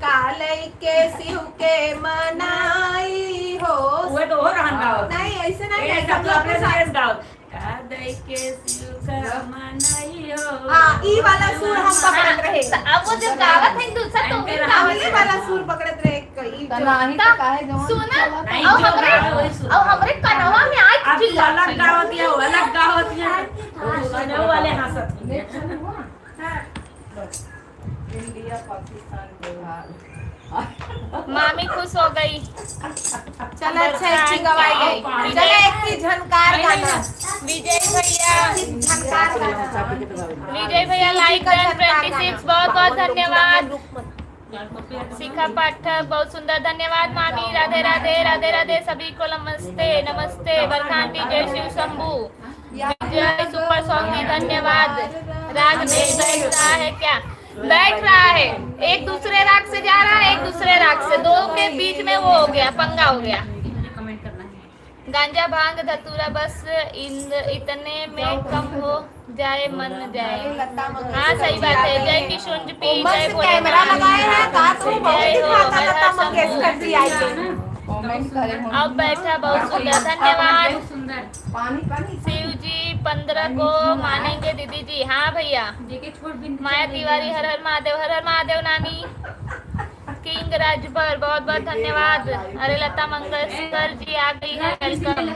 Speaker 5: कालई के शिव के मनाई हो।
Speaker 3: वो तो हो रहन गाओ
Speaker 5: नहीं ऐसे नहीं
Speaker 3: ए
Speaker 5: सब
Speaker 3: सब
Speaker 5: लोग
Speaker 3: अपने
Speaker 5: के साथ।
Speaker 3: साथ गाओ कालई के शिव का मनाई हो।
Speaker 5: हाँ ई वाला सुर हम पकड़त रहे।
Speaker 1: अब वो जब गावत है दूसरा तो भी
Speaker 5: ये वाला सुर पकड़त रहे कई
Speaker 6: नहीं तो काहे गवन
Speaker 1: सुना
Speaker 3: नहीं,
Speaker 1: और
Speaker 3: जो
Speaker 1: हमरे
Speaker 3: गावत वही सुन।
Speaker 1: और हमरे कनवा में आज
Speaker 3: अब
Speaker 1: चिल्ला
Speaker 3: अलग गाओ दिया हो अलग गाओ दिया वो वाले हंसत इंडिया पाकिस्तान के हाल
Speaker 1: मामी खुश हो गई।
Speaker 5: चलो अच्छा एक चीज गवाई गई। चलो एक चीज झनकार गाना
Speaker 1: विजय भैया,
Speaker 5: झनकार गाना।
Speaker 3: चापी के तो गावे।
Speaker 1: विजय भैया लाइक डन 26, बहुत बहुत धन्यवाद। शिखा पाठक बहुत सुंदर, धन्यवाद मामी। राधे राधे राधे राधे सभी को नमस्ते नमस्ते। बरखांती जय शिव शंभू, विजय सुपर सॉन्ग में धन्यवाद। राग नहीं बैठ रहा है क्या? बैठ रहा है, एक दूसरे राग से जा रहा है, एक दूसरे राग से, दो के बीच में वो हो गया, पंगा हो गया। गांजा भांग धतूरा बस इतने में कम हो जाए मन जाए। हाँ सही बात है। जय किशुन पी, जय
Speaker 5: कैमरा लगाए हैं का तू बहुत
Speaker 1: जय हो,
Speaker 5: दिखाता
Speaker 1: हर
Speaker 5: लता
Speaker 1: हर
Speaker 5: मंगेशकर जी आई थे।
Speaker 3: कमेंट करे हम।
Speaker 1: अब बैठा, बहुत सुंदर, धन्यवाद।
Speaker 3: पानी पानी
Speaker 1: शिव जी 15 को मानेंगे दीदी जी। हाँ भैया। माया तिवारी हर हर महादेव, हर हर महादेव नानी। किंग राजभर बहुत बहुत धन्यवाद। अरे लता मंगेशकर जी आ गई है, वेलकम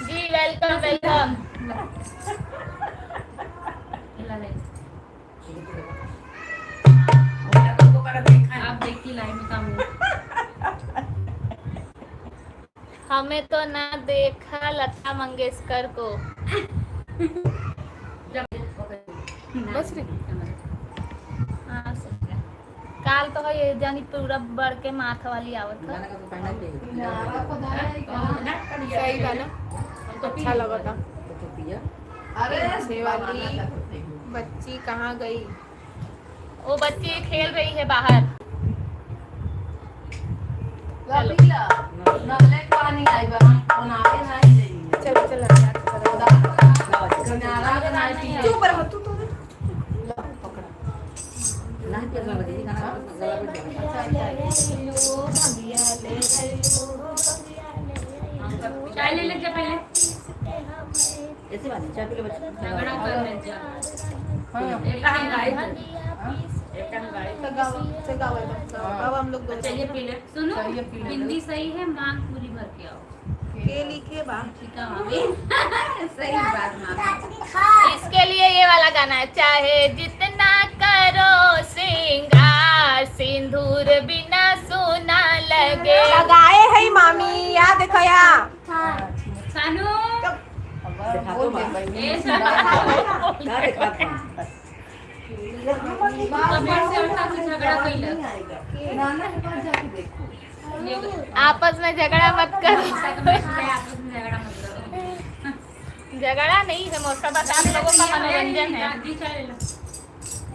Speaker 1: जी, वेलकम वेलकम।
Speaker 6: आप देखती लाइन में काम
Speaker 1: हमें तो ना देखा लता मंगेशकर को। बस रे। हाँ, सही है। काल तो है ये जानी पूरा बढ़ के माथा वाली आवत है।
Speaker 3: गाना का तो पहना चाहिए।
Speaker 5: सही गाना अच्छा लगा था।
Speaker 3: तो पिया।
Speaker 5: पीछे वाली बच्ची कहाँ गई?
Speaker 1: वो बच्ची खेल रही है बाहर।
Speaker 5: चलो चलो चुप रहो तू तो।
Speaker 3: नहीं पिया लगी गाना का गला बैठ
Speaker 6: चाय ले लेके पहले
Speaker 3: ऐसे बात चाय पी ले बच्चे।
Speaker 6: झगड़ा कर ले जा
Speaker 5: अब हम लोग
Speaker 6: चाहिए पी ले। सुनो हिंदी सही है, मांग पूरी भर के आओ।
Speaker 5: के लिखे बा
Speaker 6: ठीक है मामी सही बात मामी।
Speaker 1: इसके लिए ये वाला गाना है। चाहे जितना करो श्रृंगार, सिंदूर बिना सोना लगे।
Speaker 5: लगाए है मामी, याद देखो यहाँ।
Speaker 6: सानू
Speaker 3: दिखा दो
Speaker 6: ए सानू
Speaker 3: क्या दिखा दो।
Speaker 6: कमर से उठा के झगड़ा कइला
Speaker 1: आपस में झगड़ा मत करो।
Speaker 6: आपस में झगड़ा मत करो।
Speaker 1: झगड़ा नहीं है मौसा, बस आप लोगों का मनोरंजन है।
Speaker 6: दादी चाय ले लो।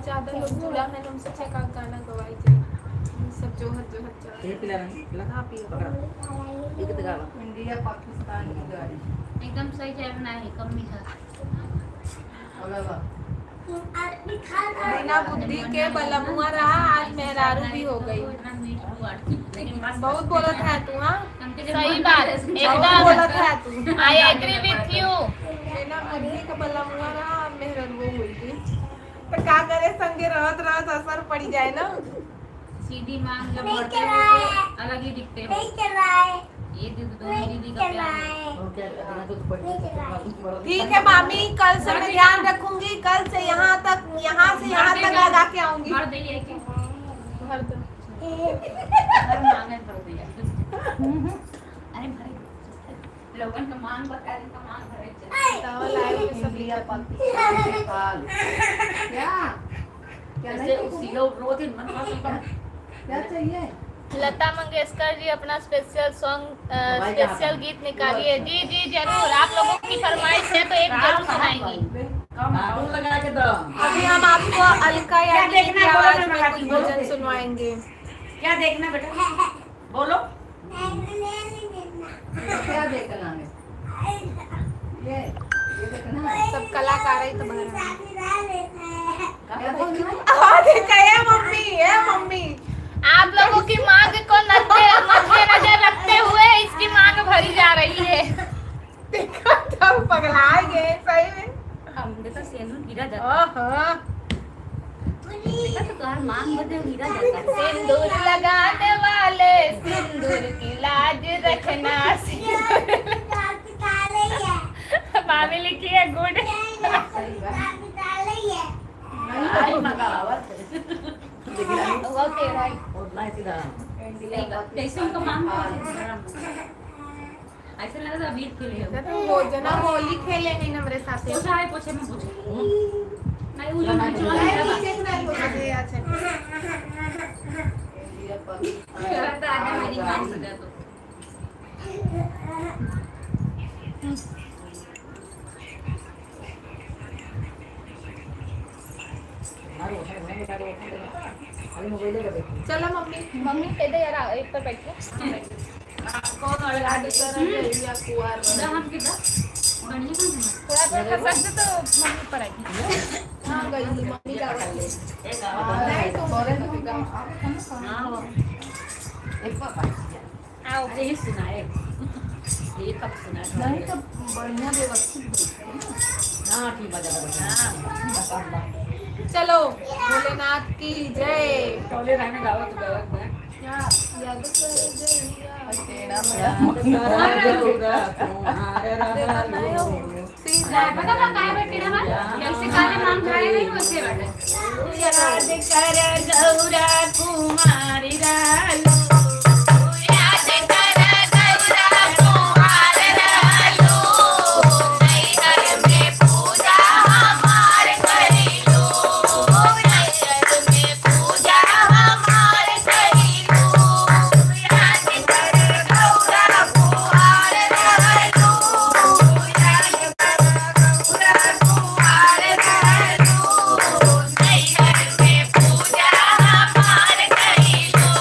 Speaker 5: ज्यादा लोग जुड़ा है हमसे का गाना गवाई जाए सब जोहर
Speaker 3: ये पिला नहीं पिला।
Speaker 5: हाँ पियो।
Speaker 3: पकड़ा एक दिखा लो।
Speaker 7: इंडिया पाकिस्तान की गाड़ी।
Speaker 6: एकदम सही चाय बनाया है, कम मीठा।
Speaker 5: बिना बुद्धि के बलमुआ रहा, आज मेहरारू भी हो गई। बहुत बोलत है तू। हाँ
Speaker 1: सही बात,
Speaker 5: बहुत
Speaker 1: एकदम
Speaker 5: बोलत है तू।
Speaker 1: I agree with you.
Speaker 5: बिना बुद्धि के बलमुआ रहा, मेहरारू हुई थी। तो का करे, संगे रहत रहत असर पड़ी जाए ना।
Speaker 6: सीडी मांग जब बढ़ते हैं तो अलग ही दिखते हैं। ये दोनों दीदी का प्यार है।
Speaker 3: और क्या गाना तो पढ़।
Speaker 5: ठीक है मामी, कल से मैं ध्यान रखूंगी। कल से यहाँ से यहाँ तक लगा के आऊंगी।
Speaker 6: भर दे ये के
Speaker 5: भर दो।
Speaker 6: हर मांगे भर दे अरे भाई लोगन का मांग बता दे, का मांग भरे
Speaker 5: चावल आए हुए सब
Speaker 7: इंडिया पाकिस्तान के हाल। क्या क्या
Speaker 3: ऐसे
Speaker 7: नहीं
Speaker 3: उसी लोग रोज दिन मन
Speaker 7: क्या चाहिए?
Speaker 1: लता मंगेशकर जी अपना स्पेशल सॉन्ग, स्पेशल गीत निकालिए। जी जी जरूर, आप लोगों की फरमाइश है तो एक जरूर सुनाएंगे।
Speaker 3: कानून लगा के दो।
Speaker 5: अभी हम आपको अलका याग्निक की आवाज में कुछ भजन सुनवाएंगे।
Speaker 3: क्या देखना बेटा बोलो।
Speaker 7: क्या देखना है? ये देखना है।
Speaker 5: सब कलाकार ही तो बन रहे हैं।
Speaker 7: क्या देखना है?
Speaker 5: आवाज है मम्मी।
Speaker 1: आप लोगों की मांग को मद्देनजर रखते हुए इसकी मांग भरी जा रही है।
Speaker 5: देखो तब पगला गए सही में।
Speaker 6: हम देखा सेंदूर गिरा जाता
Speaker 5: ओहो,
Speaker 6: देखा तो कार मांग बदे गिरा जाता।
Speaker 1: सिंदूर लगाने वाले सिंदूर की लाज रखना। मामी लिखी है गुड।
Speaker 3: आई मगावत
Speaker 1: वो तेरा ही।
Speaker 3: और नहीं सीधा
Speaker 6: कैसे उनका मांग ऐसे लगा था अबीर खेले हो
Speaker 5: तो वो जना होली खेले नहीं ना मेरे साथ
Speaker 6: तो सारे पूछे में पूछे नहीं वो जो मैं चला
Speaker 5: अरे अच्छा
Speaker 6: करता आगे मेरी मान सका तो
Speaker 3: अरे मोबाइल का देखो
Speaker 5: चलो मम्मी
Speaker 1: मम्मी इधर यार एक पर बैठो
Speaker 5: कौन और गाड़ी कर रही है कुआर
Speaker 6: ना हम किधर बढ़िया काम
Speaker 1: थोड़ा थोड़ा खसक दो तो मम्मी पर आएगी
Speaker 5: हां गई मम्मी का वाले
Speaker 3: एक
Speaker 5: नहीं तो बोले तो
Speaker 6: है हां
Speaker 3: एक पापा
Speaker 6: आओ ये सुनाए ये कब सुना
Speaker 3: नहीं तो बढ़िया व्यवस्थित हां ठीक बजा
Speaker 5: चलो भोलेनाथ की जय
Speaker 6: टोले रहने गावत गावत में
Speaker 5: याद कर जय तेरा
Speaker 6: पता ना काय बैठे ना जैसे काले मांग खाए नहीं वैसे बैठे याद कर गौरा कुमारी रालो याद कर गौरा कुमार रालो नैहर में पूजा हमार करी लो नैहर में पूजा हमार करी लो याद कर गौरा कुमार रालो याद कर गौरा कुमार रालो नैहर में पूजा हमार करी लो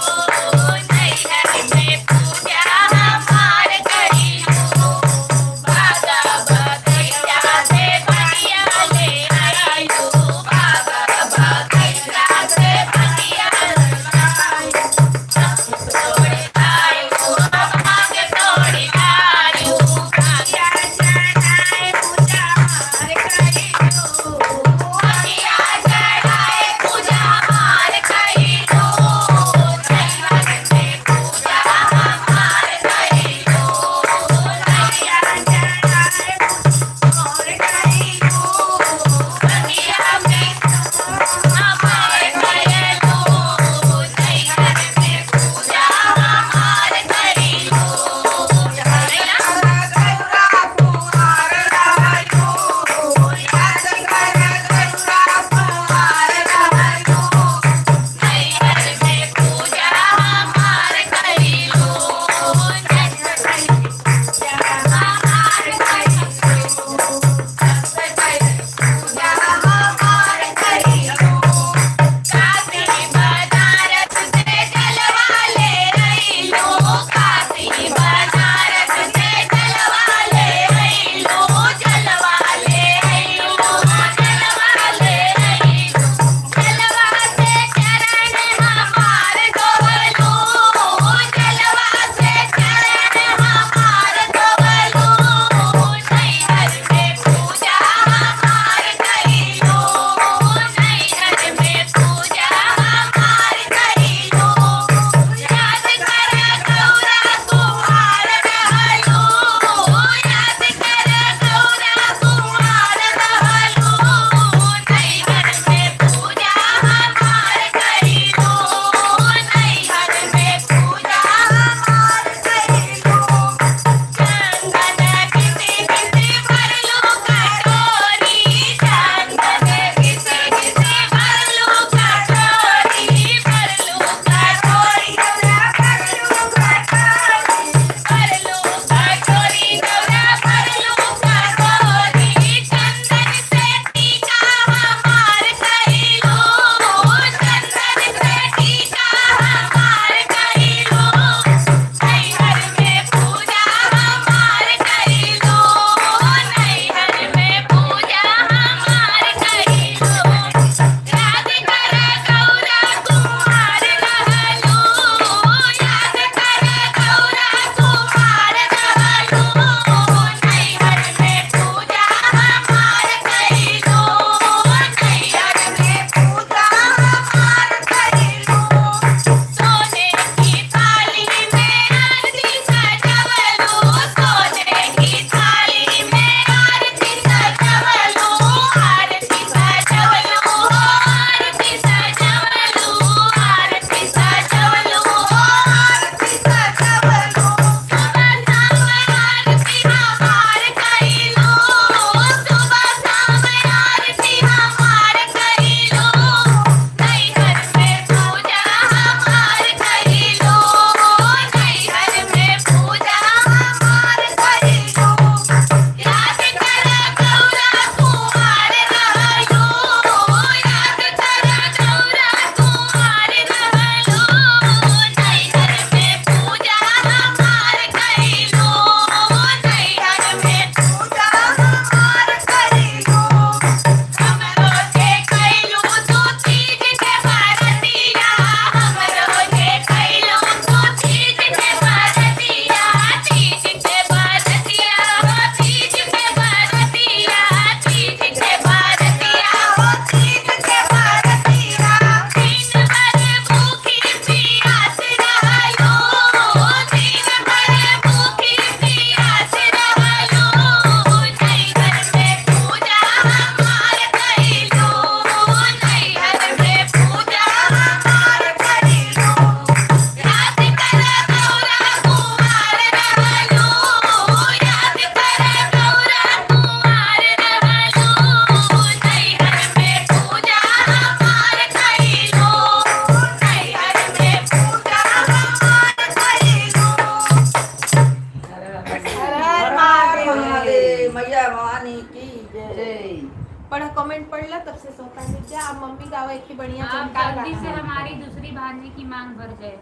Speaker 5: कमेंट पढ़ ला तब से सोता नहीं क्या अब मम्मी गाओ एक ही बढ़िया
Speaker 6: आप
Speaker 5: चमत्कार
Speaker 6: जल्दी से
Speaker 5: गाना।
Speaker 6: हमारी दूसरी भांजी की मांग भर जाए।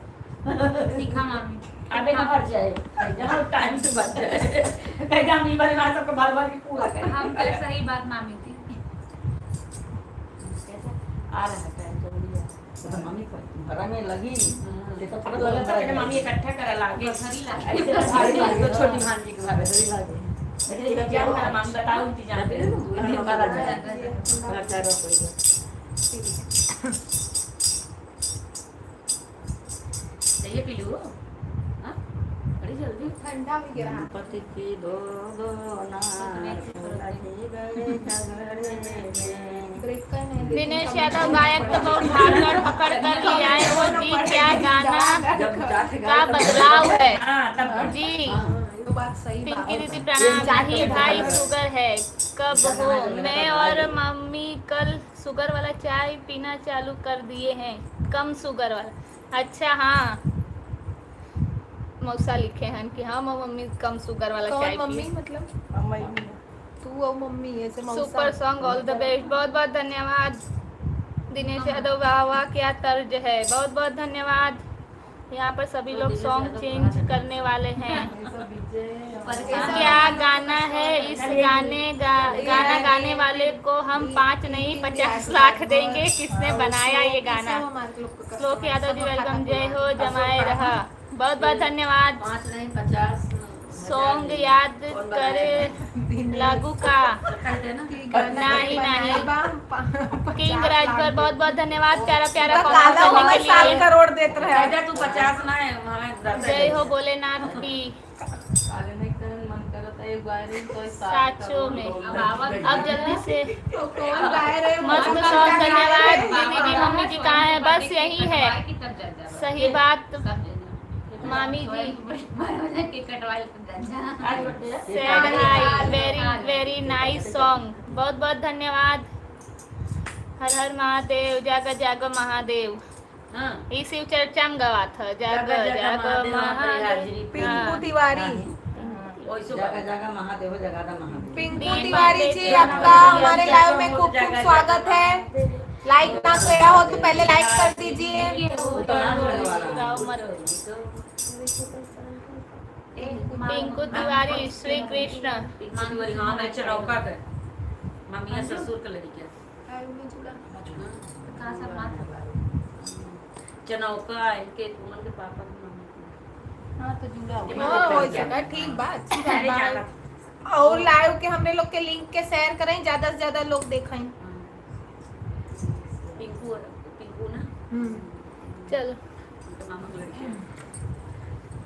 Speaker 6: सीखा मामी।
Speaker 3: अबे ना भर जाए जहाँ टाइम से भर जाए कहीं हम ई बार सबको भर भर के पूरा करें
Speaker 6: हम तो सही बात मामी थी।
Speaker 3: आ रहा है टाइम तो लिया मम्मी को भरा में लगी ये तो पता लगा था कि मम्मी इकट्ठा करे लागे
Speaker 6: बखरी लागे।
Speaker 3: ऐसे भारी लागे तो छोटी भांजी के भारे धरी लागे लेकिन ये क्या हुआ मम्मी बताओ इंतजाम पे नहीं करा जाए अच्छा रो कोई
Speaker 6: चाहिए पी लो। हाँ? बड़ी जल्दी।
Speaker 5: ठंडा भी गिरा।
Speaker 3: पति की दो ना
Speaker 5: ब्रेक करने दे।
Speaker 1: दिनेश यादव गायक को बहुत भागकर पकड़ कर ले आए वो जी क्या गाना का बदलाव है जी।
Speaker 5: ये बात सही बात
Speaker 1: पिंकी दीदी प्रणाम जी भाई शुगर है कब हो मैं और मम्मी कल शुगर वाला चाय पीना चालू कर दिए हैं कम शुगर वाला। अच्छा हाँ मौसा लिखे हैं कि हाँ मम्मी कम शुगर वाला चाय
Speaker 5: कौन मम्मी
Speaker 1: पिए।
Speaker 5: मतलब तू और मम्मी ऐसे मौसा।
Speaker 1: Super song all the best बहुत बहुत धन्यवाद दिनेश यादव वाह वाह क्या तर्ज है बहुत बहुत धन्यवाद। यहाँ पर सभी लोग सॉन्ग चेंज करने वाले हैं। क्या गाना है इस गाना गाने वाले को हम 5 नहीं 50 लाख देंगे किसने बनाया ये गाना। श्लोक यादव जी वेलकम जय हो जमाए रहा बहुत बहुत धन्यवाद।
Speaker 3: 5 नहीं 50
Speaker 1: सॉन्ग याद करे लागू का नहीं नहीं किंग राजभर बहुत बहुत धन्यवाद प्यारा प्यारा कॉमेंट करने के
Speaker 5: 7
Speaker 1: लिए।
Speaker 5: करोड़ देते रहे।
Speaker 3: राजा तू 50 ना है हमें
Speaker 1: जय हो भोलेनाथ की साचो में। अब जल्दी से
Speaker 5: तो कौन गाए रहे
Speaker 1: मस्त सॉन्ग धन्यवाद दीदी जी मम्मी जी कहाँ है बस यही है सही बात मामी जी said hi very very nice song बहुत बहुत धन्यवाद। हर हर महादेव जाग जाग महादेव
Speaker 3: हां
Speaker 1: ये शिव चर्चा में गवा था जाग जाग महादेव।
Speaker 5: पिंकू तिवारी।
Speaker 3: ओइसो जगह जगह महादेव जगह महादेव
Speaker 5: पिंकू तिवारी जी आपका हमारे लाइव में खूब खूब स्वागत है। लाइक ना किया हो तो पहले लाइक कर दीजिए।
Speaker 1: पिंकू तिवारी श्री कृष्ण
Speaker 3: हां मैं चरौका के मम्मी ससुर के लड़की
Speaker 6: कहाँ सब माथा
Speaker 3: चनौका इनके तुमन के पापा की मम्मी
Speaker 6: हाँ तो जुड़ा
Speaker 5: हो जगह ठीक बात अच्छी बात। और लाइव के हमने लोग के लिंक के शेयर करें ज्यादा से ज्यादा लोग देखें।
Speaker 3: पिंकू ना
Speaker 1: चलो
Speaker 3: तो मामा की लड़की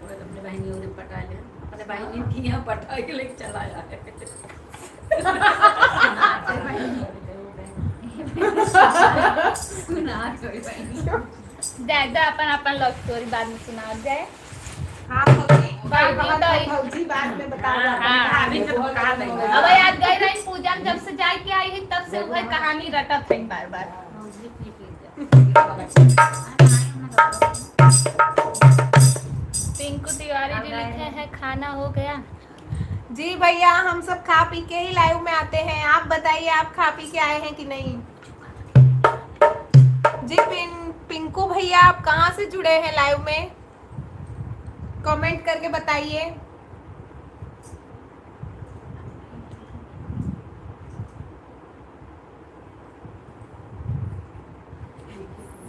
Speaker 3: वो अपने बहनियों ने पटा लिया अपने बहनी की यहाँ पटा के लेके चला आया
Speaker 6: सुना कोई बहनी
Speaker 1: दादा अपन अपन लव स्टोरी बाद में सुना जाए।
Speaker 5: हाँ भौजी
Speaker 1: भाई
Speaker 5: भौजी बाद में बता
Speaker 1: हाँ।
Speaker 3: अभी तो कहा नहीं
Speaker 1: अब याद गई रही पूजा में जब से जाए के आई है तब से वही कहानी रटत है बार बार। पिंकू तिवारी जी लिखे हैं खाना हो गया।
Speaker 5: जी भैया हम सब खा पी के ही लाइव में आते हैं। आप बताइए आप खा पी के आए हैं कि नहीं। जी पिंकू भैया आप कहाँ से जुड़े हैं लाइव में कमेंट करके बताइए।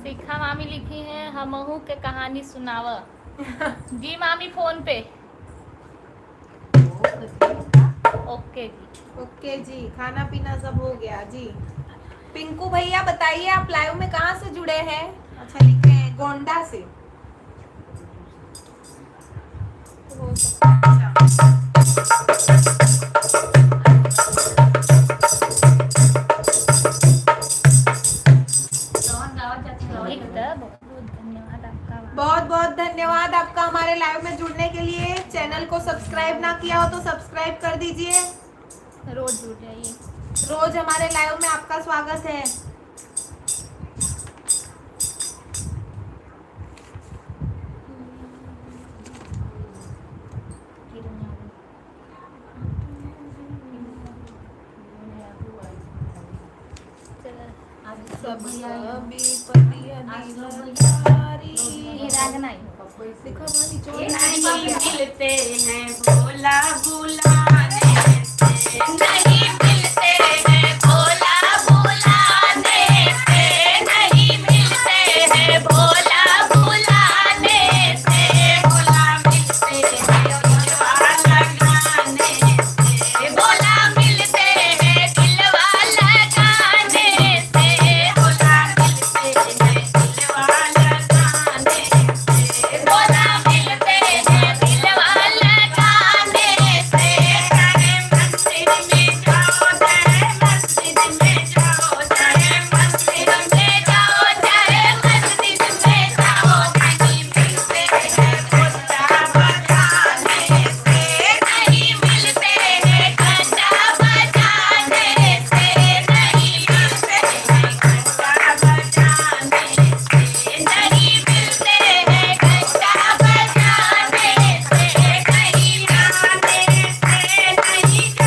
Speaker 1: शिखा मामी लिखी है हमहू के कहानी सुनाव। जी मामी फोन पे ओके जी
Speaker 5: ओके जी खाना पीना सब हो गया जी। पिंकू भैया बताइए आप लाइव में कहाँ से जुड़े हैं। अच्छा लिखे हैं गोंडा से। बहुत बहुत धन्यवाद आपका हमारे लाइव में जुड़ने के लिए। चैनल को सब्सक्राइब ना किया हो तो सब्सक्राइब कर दीजिए।
Speaker 1: रोज जुड़ जाइए।
Speaker 5: रोज हमारे लाइव में आपका स्वागत है। सब विपत्तियां दिलदारी।
Speaker 6: ये राग नहीं
Speaker 5: देखो हमारी चोट
Speaker 6: नहीं मिलते हैं भोला बुलाने से, नहीं मिलते हैं भोला बुलाने से, नहीं मिलते हैं भोला बुलाने से, भोला मिलते हैं दिलवा लगाने से, भोला मिलते हैं दिलवा लगाने से, भोला मिलते हैं दिलवा लगाने से, भोला मिलते हैं दिलवा लगाने से। चाहे मंदिर में जाओ, चाहे मस्जिद में जाओ, चाहे मंदिर में जाओ, चाहे मस्जिद में जाओ, नहीं मिलते हैं घंटा बजाने से, नहीं मिलते हैं घंटा बजाने से, नहीं मिलते हैं घंटा बजाने से, नहीं मिलते हैं घंटा बजाने से, नहीं आने से, नहीं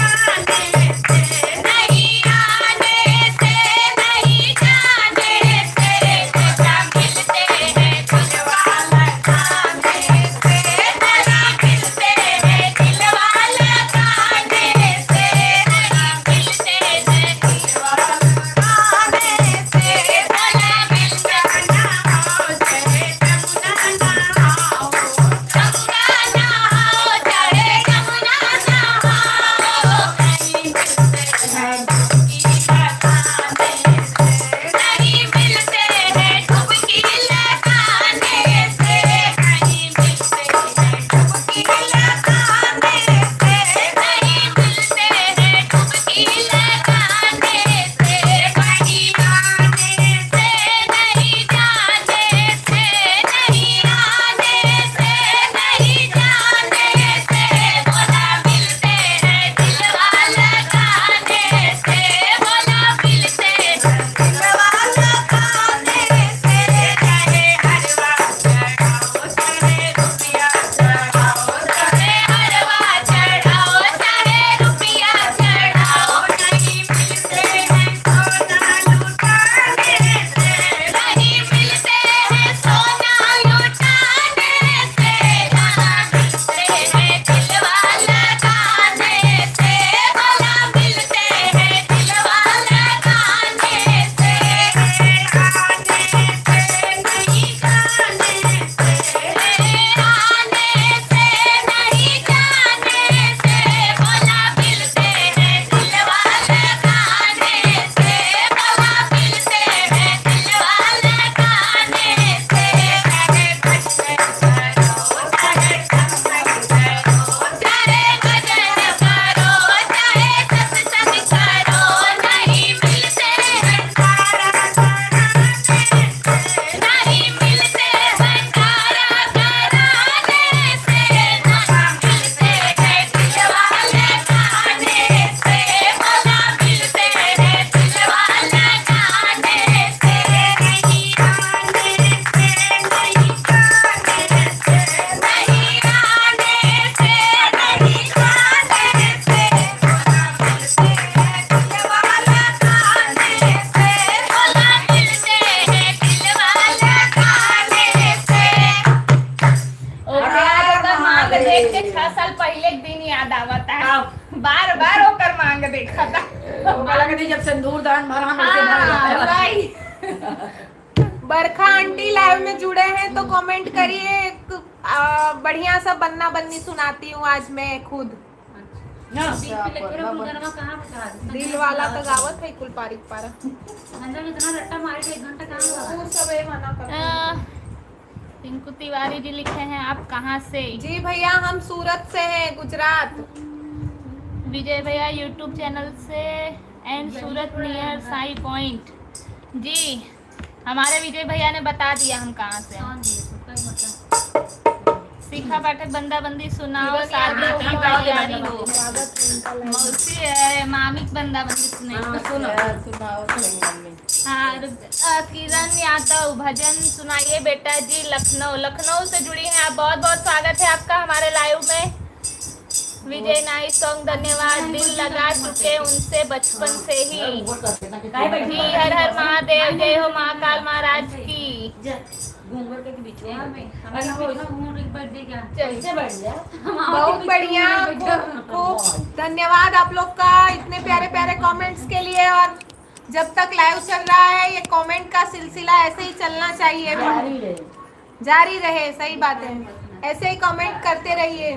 Speaker 6: जाने से, नहीं आने से, नहीं जाने से, जरा मिलते हैं दिलवा लगाने से, जरा मिलते हैं दिलवा लगाने से, नहीं मिलते हैं दिलवा लगाने से, भला मिल जाना हो, चाहे जमुना नहाओ, गंगा नहाओ, चाहे यमुना नहाओ, नहीं मिलते हैं डुबकी लगाने से, नहीं मिलते हैं डुबकी लगाने से, नहीं मिलते हैं डुबकी लगाने से, नहीं मिलते हैं डुबकी लगाने से, कहीं आने से, नहीं जाने से, नहीं आने से, नहीं जाने से, भोला मिलते हैं दिलवा लगाने से, भोला मिलते हैं दिलवा लगाने से, चाहे हरवा चढ़ाओ, चाहे रुपया चढ़ाओ, चाहे हरवा चढ़ाओ, चाहे रुपया चढ़ाओ, नहीं मिलते हैं सोना लुटाने से, नहीं मिलते हैं सोना लुटाने से, जहाँ मिलते हैं दिलवा लगाने से, भला मिलते हैं दिलवा लगाने से, आने से, नहीं जाने से, आने से, नहीं जाने से, भला मिलते हैं दिलवा लगाने से, भला मिलते हैं दिलवा लगाने से, चाहे भजन करो, चाहे सत्संग करो, चाहे भजन करो, चाहे सत्संग करो, नहीं मिलते हैं भंडारा कराने से, नहीं मिलते भंडारा कराने से, जहाँ मिलते हैं दिलवा लगाने से, भला मिलते हैं दिलवा लगाने से, नहीं आने से, नहीं जाने से, नहीं आने से, नहीं जाने से, भला मिलते हैं दिलवा लगाने से, भला मिलते हैं दिलवा लगाने से।
Speaker 1: ओके, आज ओकर मांग देख के 6 साल पहले के दिन याद आवता है। बार बार ओकर मांग देखा था।
Speaker 3: बोला कि जब सिंदूर दान भरा हम ऐसे भर
Speaker 1: हाँ,
Speaker 3: जाते हैं।
Speaker 1: भाई।
Speaker 5: बरखा आंटी लाइव में जुड़े हैं तो कमेंट करिए। बढ़िया सा बन्ना बन्नी सुनाती हूँ आज मैं खुद। दिल वाला तो गावत है कुल पारिक पारा।
Speaker 6: अंदर इतना रट्टा मारे के 1 घंटा काम लगा।
Speaker 5: तू सब ये मना कर।
Speaker 1: पिंकू तिवारी जी लिखे हैं, आप कहाँ से?
Speaker 5: जी भैया हम सूरत से हैं, गुजरात।
Speaker 1: विजय भैया यूट्यूब चैनल से and Surat near Sai point. जी हमारे विजय भैया ने बता दिया हम कहाँ से हैं। सीखा पाठक बंदा बंदी सुनाओ, शादी की तैयारी हो। मौसी मामिक बंदा बंदी सुने। हाँ, किरण यादव भजन सुनाइए बेटा जी। लखनऊ से जुड़ी हैं आप, बहुत बहुत स्वागत है आपका हमारे लाइव में। विजय नाइस सॉन्ग, धन्यवाद। दिल लगा चुके उनसे बचपन से ही। जी हर हर महादेव, जय हो महाकाल महाराज की।
Speaker 3: घूंघट के बीच में
Speaker 6: कैसे बढ़ गया
Speaker 5: बहुत बढ़िया, खूब धन्यवाद आप लोग का इतने प्यारे प्यारे कमेंट्स के लिए। और जब तक लाइव चल रहा है ये कमेंट का सिलसिला ऐसे ही चलना चाहिए, जारी रहे। सही बात है, ऐसे ही कमेंट करते रहिए।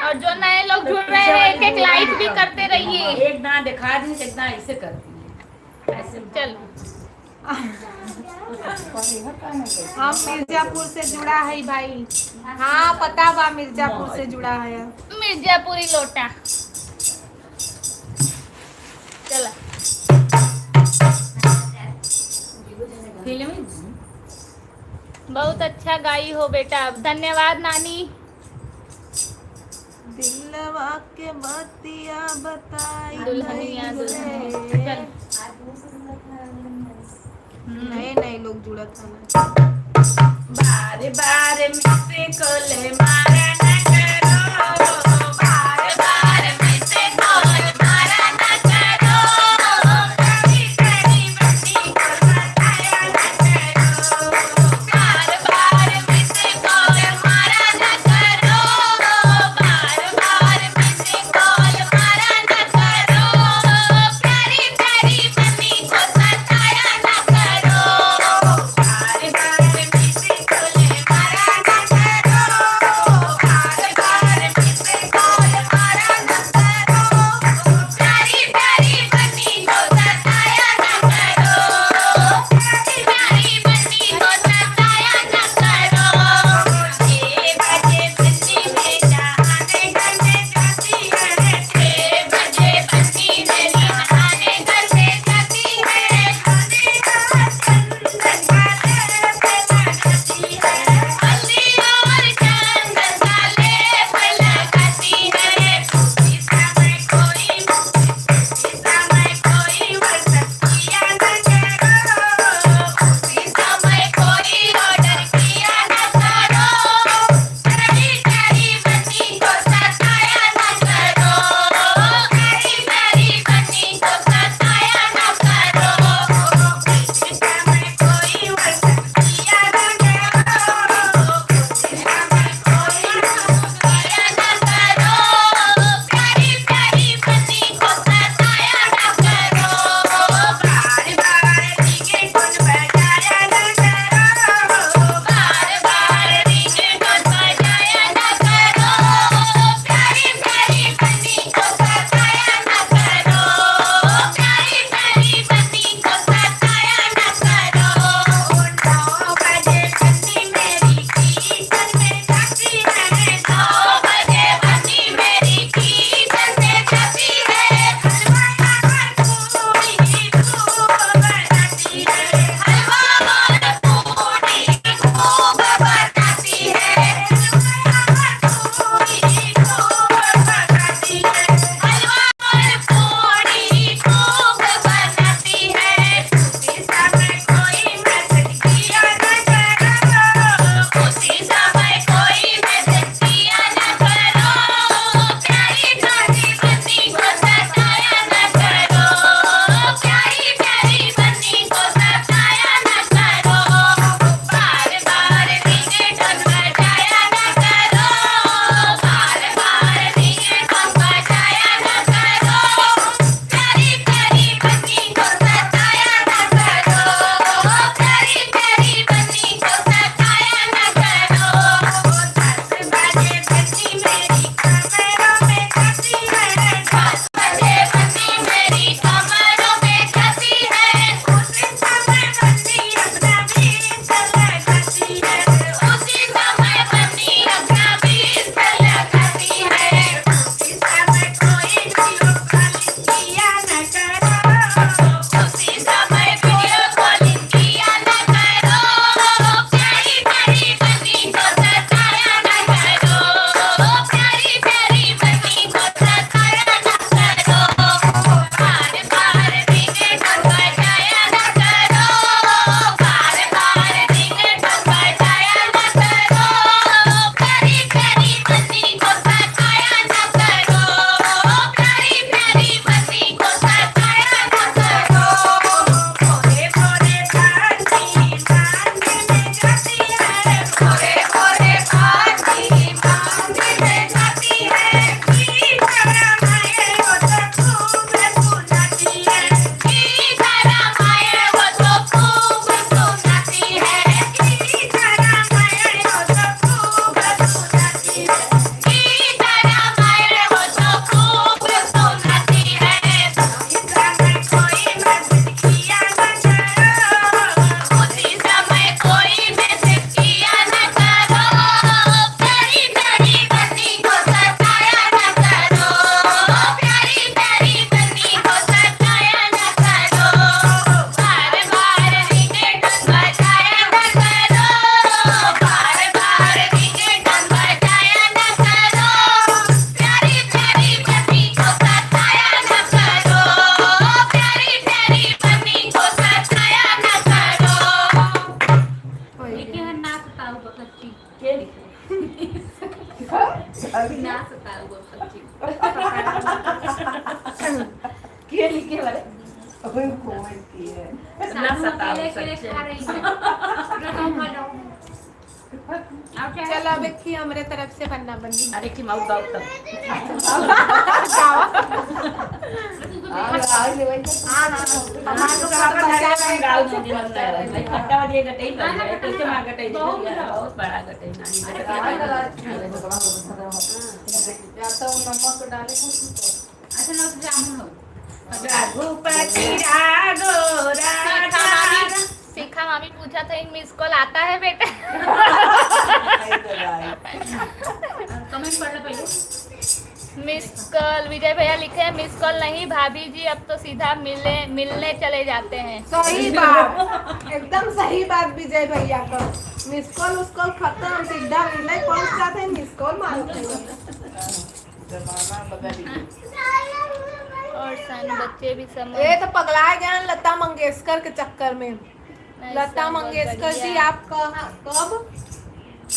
Speaker 1: और जो नए लोग जुड़ रहे हैं एक एक लाइक भी करते रहिए।
Speaker 3: एक दाना दिखा दी, एक दाना ऐसे करती है, ऐसे
Speaker 1: चल
Speaker 5: हम मिर्जापुर से जुड़ा है भाई। हाँ पता बा, मिर्जापुर से जुड़ा है।
Speaker 1: मिर्जापुरी लोटा। चला
Speaker 3: फिल्म
Speaker 1: बहुत अच्छा गाई हो बेटा, धन्यवाद नानी।
Speaker 5: दिलवा के बतिया बताई
Speaker 1: दुल्हनिया
Speaker 5: दुल्हन। नए नए लोग जुड़त हैं।
Speaker 3: बारे बारे मिसे कोले मारा न करो, बारे बारे मिसे कोले मारा न करो, कभी कभी बंदी को बताया न करो, बारे बारे मिसे कोले मारा न करो, बारे बारे मिसे कोले मारा न करो, प्यारी प्यारी बंदी को सताया न करो, बारे बारे मिसे कोले मारा न करो,
Speaker 6: सच्ची
Speaker 3: के लिखे
Speaker 6: ना सताओ वो सच्ची
Speaker 3: के लिखे वाले अभी कमेंट किए ना सताओ
Speaker 6: केले
Speaker 3: सच्चे
Speaker 6: खा रही है रकम खा जाओ अब क्या
Speaker 5: चलो अब एक ही हमारे तरफ से बनना बनी
Speaker 3: अरे की माउ दाऊ तब
Speaker 7: आज ले वही
Speaker 3: गाँव में जीवन में भाई खट्टा वाली गटई बन जाए तो के मां गटई बहुत बड़ा गटई नहीं
Speaker 7: या तो नमक डाले
Speaker 6: अच्छा लो जामुन लो
Speaker 3: रघुपति राघो राजा
Speaker 1: शिखा मामी पूछा था इन मिस कॉल आता है बेटा
Speaker 6: कमेंट पढ़ लो पहले
Speaker 1: मिस कॉल विजय भैया लिखे हैं मिस कॉल नहीं भाभी जी अब तो सीधा मिलने चले जाते हैं।
Speaker 5: सही बात एकदम सही बात विजय भैया का मिस कॉल उसको खत्म सीधा मिलने पहुंच जाते हैं मिस कॉल मारते हैं
Speaker 7: जमाना बदल गया
Speaker 1: और सन बच्चे भी समझ
Speaker 5: ये तो पगला गया ना लता मंगेशकर के चक्कर में
Speaker 1: नहीं
Speaker 5: लता
Speaker 1: समझ
Speaker 5: मंगेशकर जी
Speaker 1: बढ़िया।
Speaker 5: आपका कब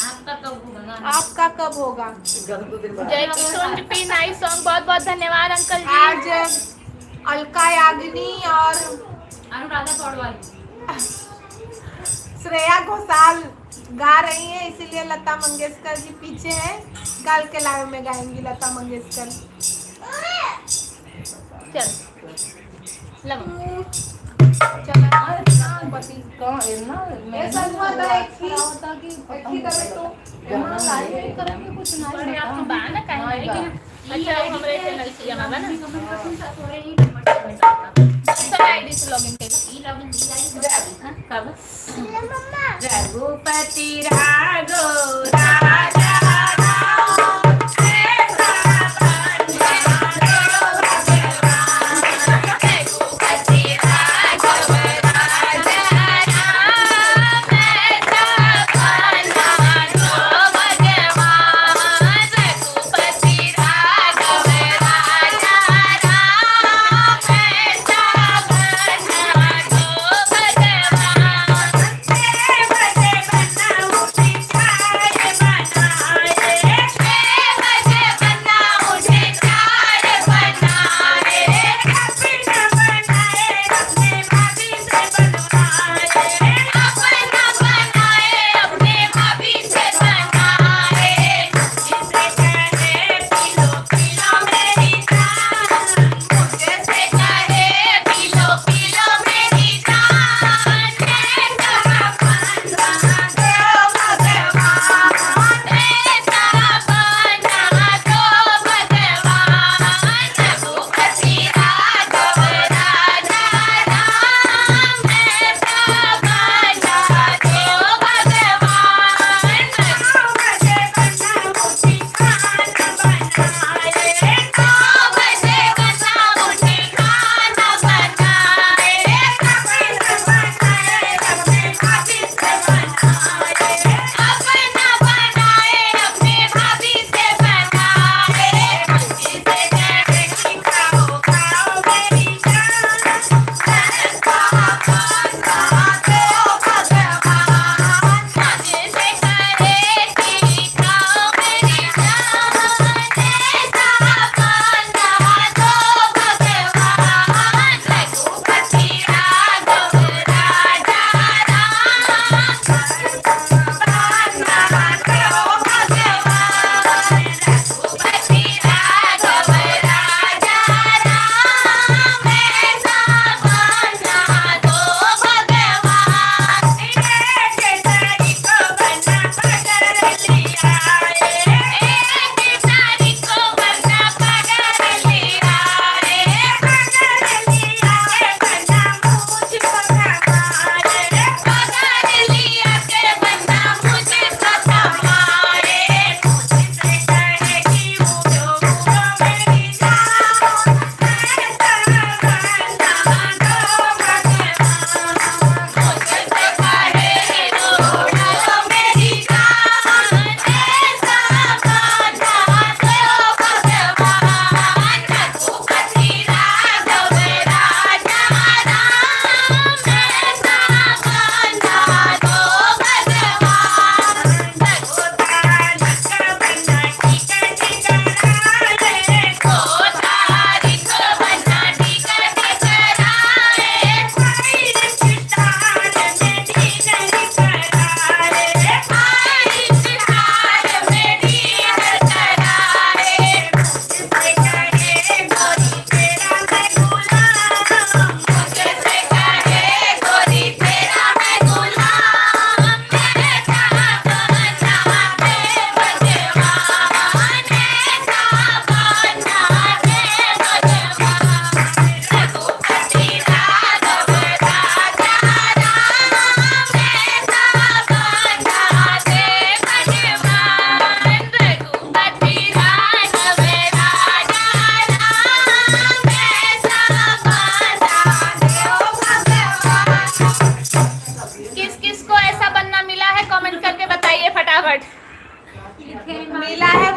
Speaker 6: आपका कब होगा
Speaker 5: आपका कब होगा
Speaker 1: जय किशोर पी नाइस सॉन्ग बहुत बहुत धन्यवाद अंकल जी।
Speaker 5: आज अलका याग्नि और
Speaker 6: अनुराधा पौडवाल
Speaker 5: श्रेया घोषाल गा रही है इसीलिए लता मंगेशकर जी पीछे हैं कल के लाइव में गाएंगी लता मंगेशकर।
Speaker 1: चल लम
Speaker 5: चलो
Speaker 7: पति का है ना
Speaker 5: ये सब हुआ था एक ही करे तो
Speaker 7: करेंगे कुछ ना
Speaker 1: और आपको बाना का है कि अच्छा वो हमरे चैनल से जमा बना
Speaker 6: कमेंट करते हैं थोड़े ही टमाटर
Speaker 1: अच्छा आईडी से लॉगिन कर
Speaker 6: ई लॉगिन दिया
Speaker 3: कब रघुपति राघो राजा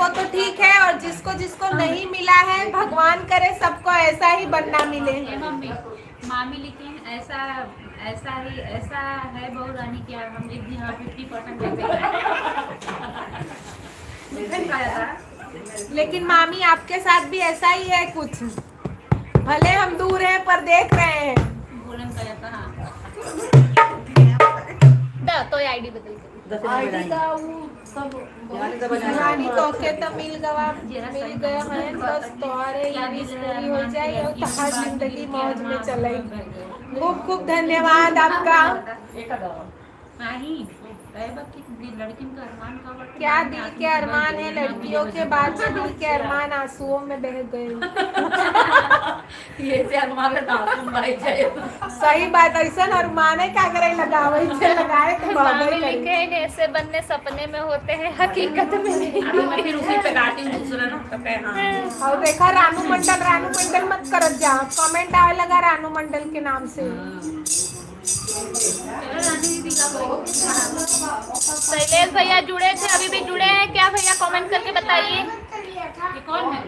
Speaker 5: वो तो ठीक है, और जिसको जिसको नहीं मिला है भगवान करे सबको ऐसा ही बनना मिले।
Speaker 6: ये मम्मी मामी लेकिन ऐसा है बहू रानी की हम एक दिन 50% लेते हैं।
Speaker 5: लेकिन मामी आपके साथ भी ऐसा ही है कुछ, भले हम दूर हैं पर देख रहे हैं।
Speaker 6: बोलन का जाता हाँ
Speaker 1: तो आईडी बदल के
Speaker 3: 10 मिनट
Speaker 7: आईडी
Speaker 3: में
Speaker 7: का वो सब
Speaker 3: जाने तो बजाने
Speaker 5: रानी तो के तो मिल गया है, बस तुम्हारे ये विश पूरी हो जाए और तुम्हारी जिंदगी मौज में चले। खूब खूब धन्यवाद आपका।
Speaker 6: नहीं लड़की का अरमान का बट
Speaker 5: क्या दिल के अरमान है, लड़कियों के बाद से दिल के अरमान आंसुओं में बह गए।
Speaker 3: ये से हनुमान का सुन भाई जाए
Speaker 5: सही बात, ऐसा अरमान है क्या करे लगावे से लगाए तो
Speaker 1: मामी
Speaker 5: बाबा
Speaker 1: लिखे हैं कि ऐसे बनने सपने में होते हैं, हकीकत में नहीं।
Speaker 3: अभी मैं फिर उसी पे गाती हूँ दूसरा ना तो कहे हाँ
Speaker 5: और देखा रानू मंडल मत करत जा, कमेंट आवे लगा रानू मंडल के नाम से।
Speaker 1: शैलेश भैया जुड़े थे, अभी भी जुड़े हैं क्या भैया? कमेंट करके बताइए।
Speaker 6: ये कौन है?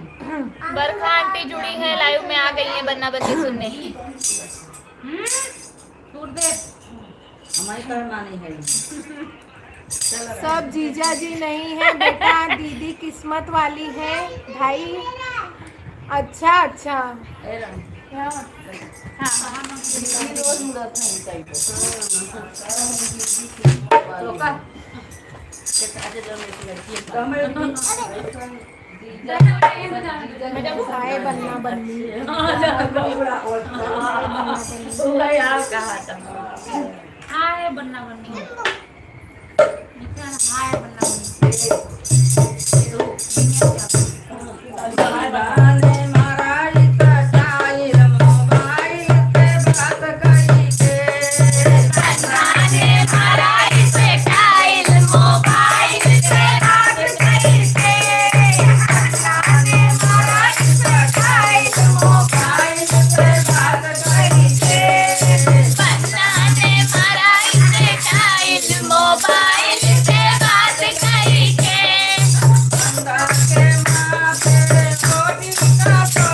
Speaker 1: बरखा आंटी जुड़ी है, लाइव में आ गई है बन्ना बन्नी सुनने।
Speaker 6: दूर दे
Speaker 3: हमारी तरह नानी है
Speaker 5: सब जीजा जी नहीं है बेटा, दीदी किस्मत वाली है भाई। अच्छा अच्छा,
Speaker 3: ए राम
Speaker 7: रोज मुड़त नहीं चाहिए।
Speaker 3: तो का आज जब मेरी लड़की
Speaker 5: खाए बन्ना बन्नी।
Speaker 3: यार कहा था
Speaker 6: हाँ है बनना बननी लिखा है हाँ है बनना
Speaker 3: गाने महाराज का टाइल मोबाइल पे बात करी के
Speaker 2: बनाने महाराज से टाइल मोबाइल से बात करी के, बनाने महाराज से टाइल मोबाइल से बात करी के, बनाने महाराज से टाइल मोबाइल से बात करी के।
Speaker 3: बंदा के माथे रोटी का तो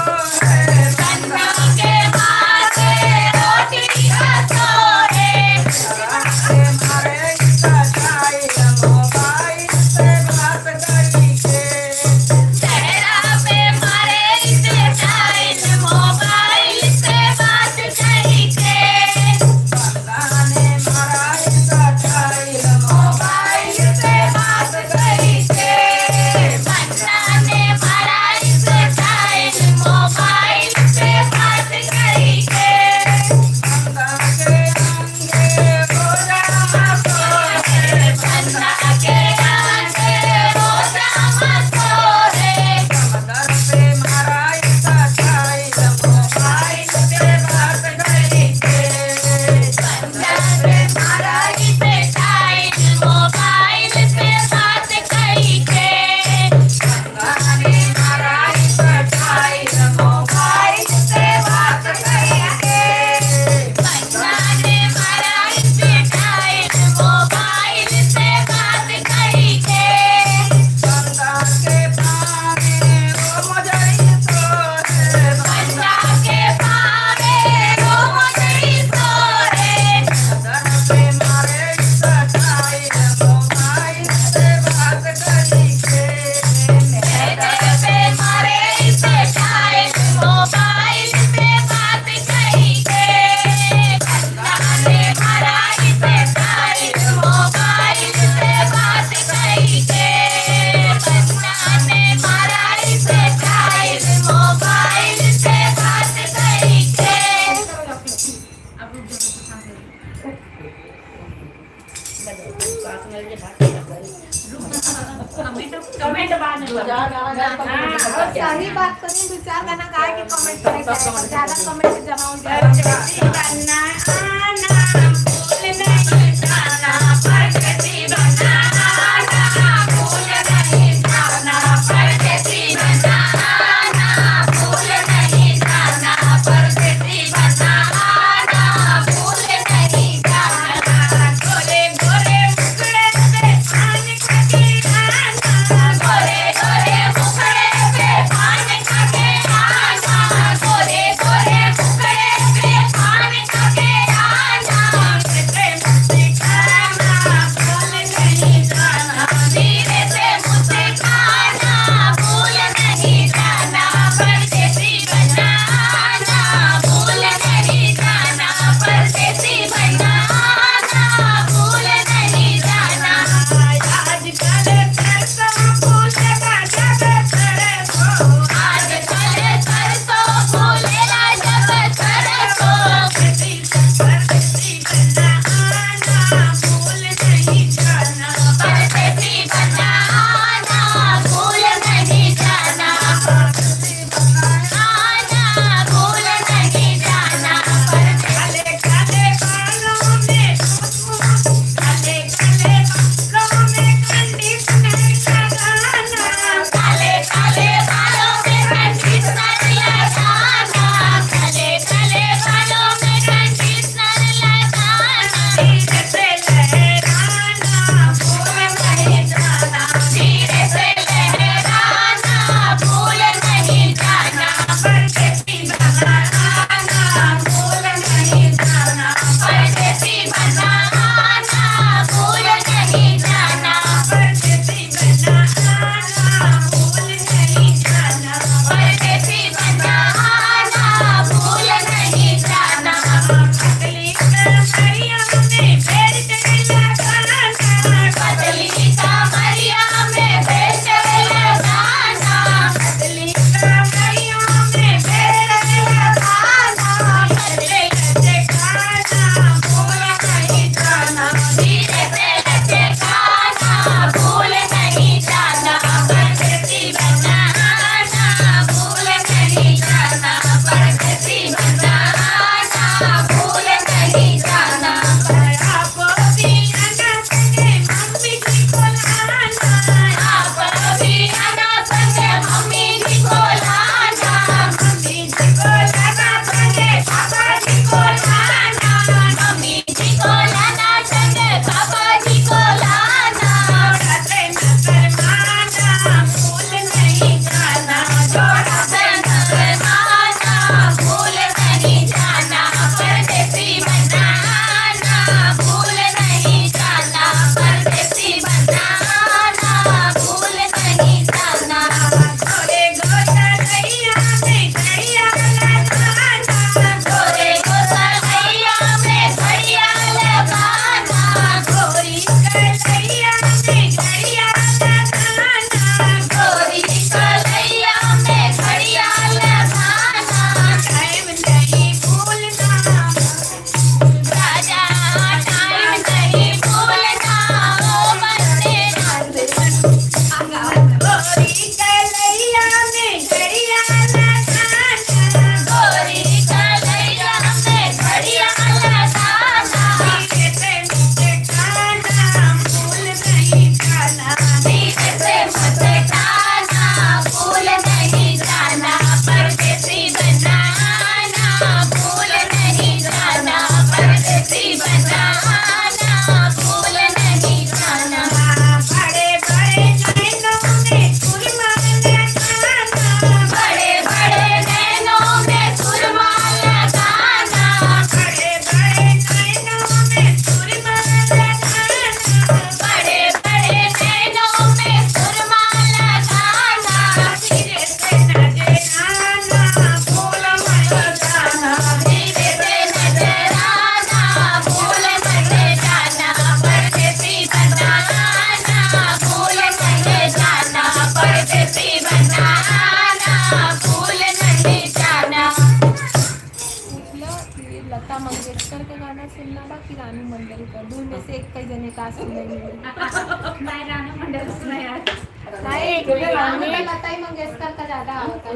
Speaker 3: है
Speaker 2: बन्ना के माथे रोटी का सोए,
Speaker 3: के मारे का टाइल मोबाइल से बात करी के
Speaker 2: चेहरा पे मारे इसे टाइल मोबाइल से बात करी के,
Speaker 3: गाने महाराज का टाइल
Speaker 2: मोबाइल से बात करी के, बनाने महाराज से टाइल मोबाइल से बात करी के।
Speaker 3: बंदा के अंगे रोजा सोए
Speaker 2: बन्ना के आगे रोजा मत सोए,
Speaker 3: मदर पे महाराज का टाइल मोबाइल से बात करी के
Speaker 2: बनाने महाराज से टाइल मोबाइल से बात करी के,
Speaker 3: गाने महाराज का टाइल मोबाइल से बात करी के
Speaker 2: बनाने महाराज से टाइल मोबाइल से बात करी के।
Speaker 3: बंदा के पानी वो मजई सोए
Speaker 2: बन्ना के पावे रो मजई सोए,
Speaker 3: मदर पे मारे का टाइल मोबाइल से बात करी के
Speaker 2: तेरे पे मारे इसे टाइल मोबाइल से बात करी के, बनाने महाराज से टाइल मोबाइल से बात करी के, बनाने महाराज से टाइल मोबाइल से बात करी के।
Speaker 6: अब रुक जाओ कमेंट बाद में
Speaker 5: सही बात करें, दो चार गाना गा के कमेंट करें, ज्यादा कमेंट जमा हो जाए।
Speaker 2: गोरे गोरे
Speaker 5: मंडल का, दो में से एक कई जने का सुनेंगे।
Speaker 6: मैं रानू मंडल सुना यार।
Speaker 5: नहीं,
Speaker 1: एक मिनट,
Speaker 5: रानू का लता मंगेशकर का ज्यादा होता है।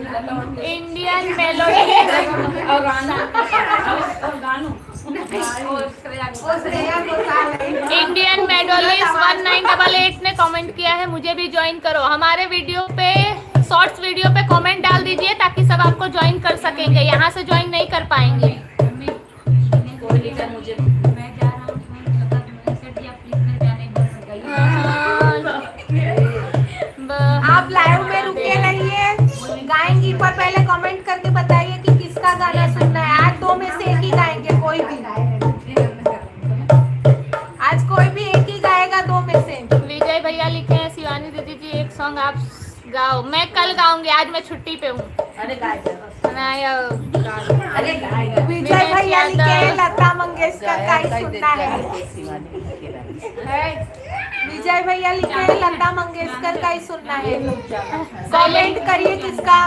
Speaker 1: इंडियन मेलोडी
Speaker 3: और गाना और गानों
Speaker 5: और श्रेया घोषाल है।
Speaker 1: इंडियन मेडोलिस्ट 1988 ने कमेंट किया है मुझे भी ज्वाइन करो। हमारे वीडियो पे शॉर्ट्स वीडियो पे कमेंट डाल दीजिए ताकि सब आपको ज्वाइन कर सकेंगे, यहाँ से ज्वाइन नहीं कर पाएंगे।
Speaker 3: कोहली का मुझे
Speaker 6: मैं जा रहा हूँ लता मंगेशकर जी आप प्लीज मेरे जाने बस गई।
Speaker 5: आप लाइव में रुके रहिए, गाएंगी पर पहले कमेंट करके बताइए कि किसका गाना सुनना है। आज दो में से एक ही गाएंगे, कोई भी आज कोई भी एक ही गाएगा दो में से।
Speaker 1: विजय भैया लिखे हैं शिवानी दीदी जी एक सॉन्ग आप गाओ। मैं कल गाऊंगी, आज मैं छुट्टी पे हूँ।
Speaker 3: अरे गाय अरे गाय
Speaker 5: विजय भैया लिखे हैं लता मंगेशकर का ही सुनना है। विजय भैया लिखे हैं लता मंगेशकर का ही सुनना है। कमेंट करिए किसका।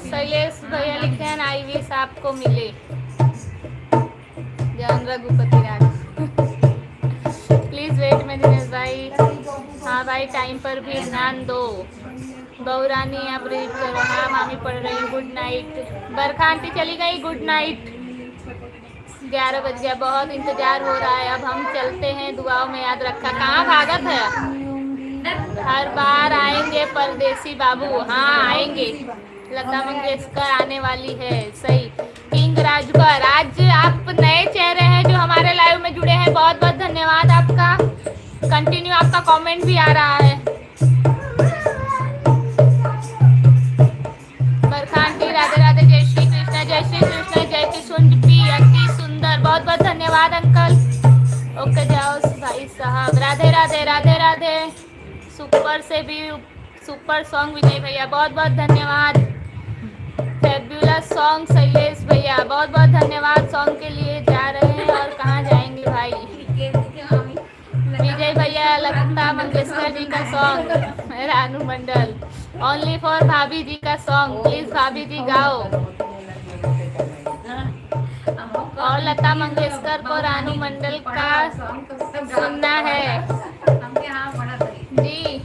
Speaker 1: शैलेश भैया लिखे हैं आई विश आपको मिले। जान रघुपति राज प्लीज वेट में दिनेश भाई। हाँ भाई टाइम पर भी ध्यान दो। बहुरानी आप रीड करो। हाँ मामी पढ़ रही हूँ। Good night. बरखा आंटी चली गई, गुड नाइट। 11 बज गया, बहुत इंतजार हो रहा है। अब हम चलते हैं, दुआओं में याद रखा। कहाँ भागत है? हर बार आएंगे परदेसी बाबू। हाँ आएंगे। लता मंगेशकर आने वाली है, सही। किंग राजभर, आज आप नए चेहरे हैं जो हमारे लाइव में जुड़े हैं, बहुत बहुत धन्यवाद आपका। कंटिन्यू आपका कमेंट भी आ रहा है। बरखा आंटी राधे राधे, जय श्री कृष्ण, जय श्री कृष्ण, जय किशुन पी, अति सुंदर, बहुत बहुत धन्यवाद अंकल। ओके जाओ भाई साहब, राधे राधे राधे राधे। सुपर से भी सुपर सॉन्ग विजय भैया, बहुत बहुत धन्यवाद। फेब्युलस सॉन्ग शैलेश भैया, बहुत बहुत धन्यवाद। सॉन्ग के लिए जा रहे हैं और कहाँ जाएंगे भाई? विजय भैया लता मंगेशकर जी का song. Ranu Mandal only for भाभी जी का सॉन्ग, प्लीज भाभी जी गाओ। और लता मंगेशकर को रानू मंडल का सुनना है जी।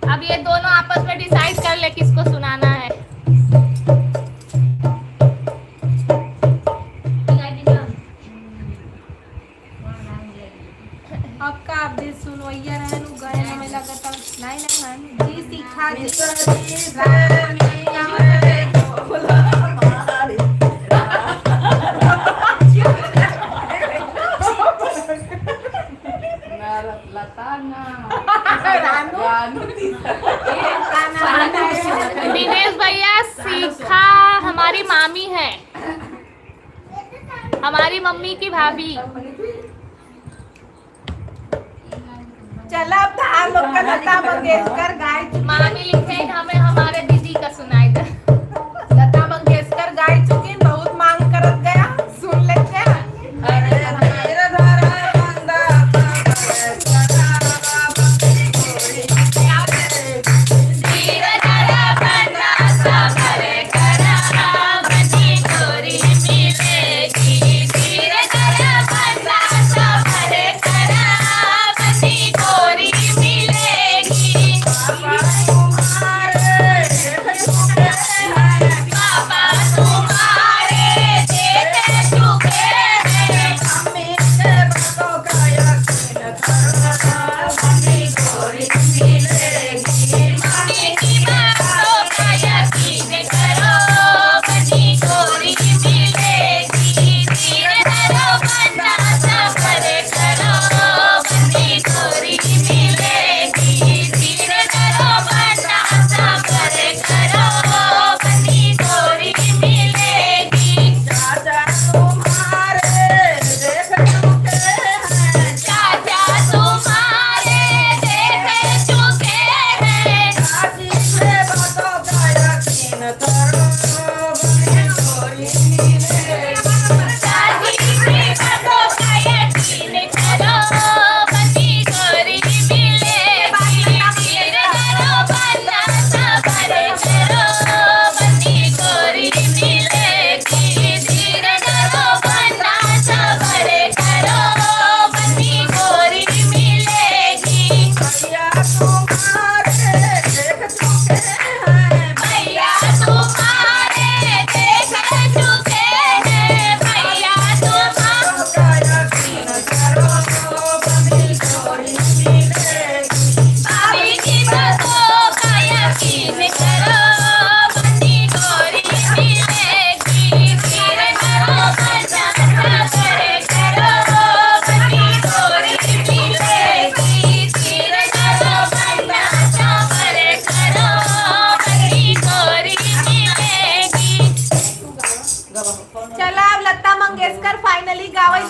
Speaker 1: अब ये दोनों आपस में डिसाइड कर ले किसको सुनाना है।
Speaker 5: आपका आप भी सुनवैया रहनु गए हमें लगता नहीं जी सीखा जी।
Speaker 1: दिनेश भैया सीखा हमारी मामी है, हमारी मम्मी की भाभी।
Speaker 5: चला अब धार लोग का लता मंगेशकर गाय।
Speaker 1: मामी लिखे हमें हमारे दीदी का सुनाई दे।
Speaker 5: लता मंगेशकर गाय चुकी, बहुत मांग करत गया, सुन लेते हैं।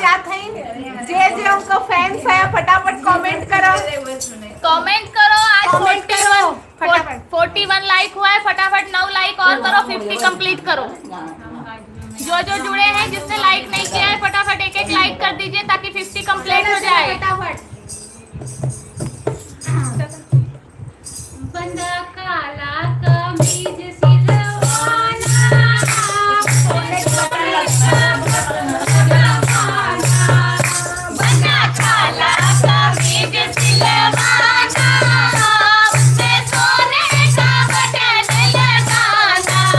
Speaker 5: क्या थई जे उनको फैंस है फटाफट कमेंट करो
Speaker 1: कमेंट करो। आज
Speaker 5: Comment करो,
Speaker 1: 41 लाइक हुआ है, फटाफट 9 लाइक और करो, 50 कंप्लीट करो। जो जो जुड़े हैं जिसने लाइक नहीं किया है फटाफट एक एक लाइक कर दीजिए ताकि 50 कंप्लीट हो जाए।
Speaker 6: बंदा काला कमीज सिलवाना
Speaker 1: बना काला कमीज सिलवाना, उसमें सोने का बटन लगाना।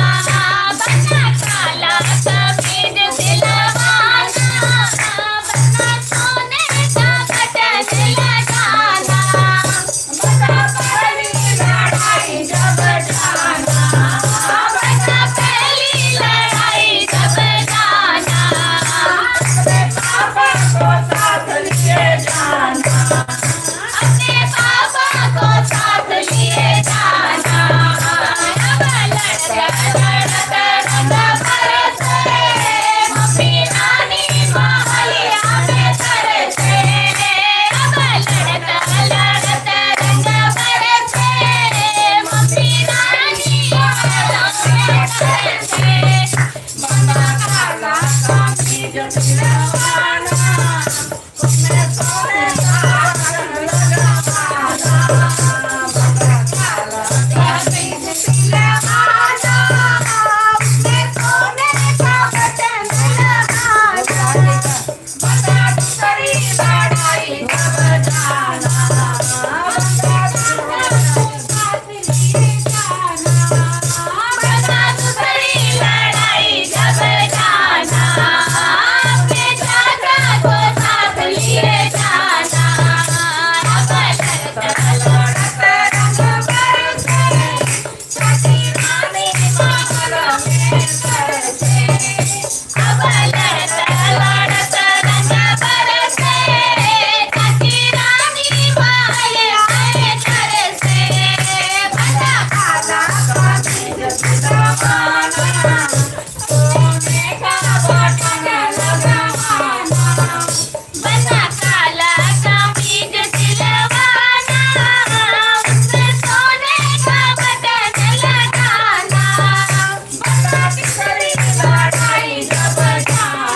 Speaker 1: बना काला कमीज सिलवाना, बना सोने का बटन लगाना। बना पहली लड़ाई जब जाना, बना पहली लड़ाई जब जाना। अपने पापा को साथ लिए जाना, अपने पापा को साथ लिए जाना। अब लड़ते लड़ते रंग बरसे, मम्मी नानी मालिया में तरसे। अब लड़ते लड़ते रंग बरसे, मम्मी नानी मालिया में तरसे। बंदा काला कमीज सिलवाना, उसमें सोने का बटन लगाना। बंदा काला कमीज सिलवाना, उसमें सोने का बटन लगाना। बंदा दूसरी लड़ाई जब जाना, बंदा दूसरी साथ लिए जाना। बंदा दूसरी लड़ाई जब जाना, अपने चाचा को साथ लिए जाना। अब लड़ते लड़ते रंग बरसे, चाची रानी महल में तरसे। अब लड़ते लड़ते रंग बरसे, चाची रानी महल में तरसे। बना काला कमीज सिलवाना, सोने का बटन लगाना। बना काला कमीज सिलवाना, उसमें सोने का बटन लगाना। बना तीसरी लड़ाई जब जाना,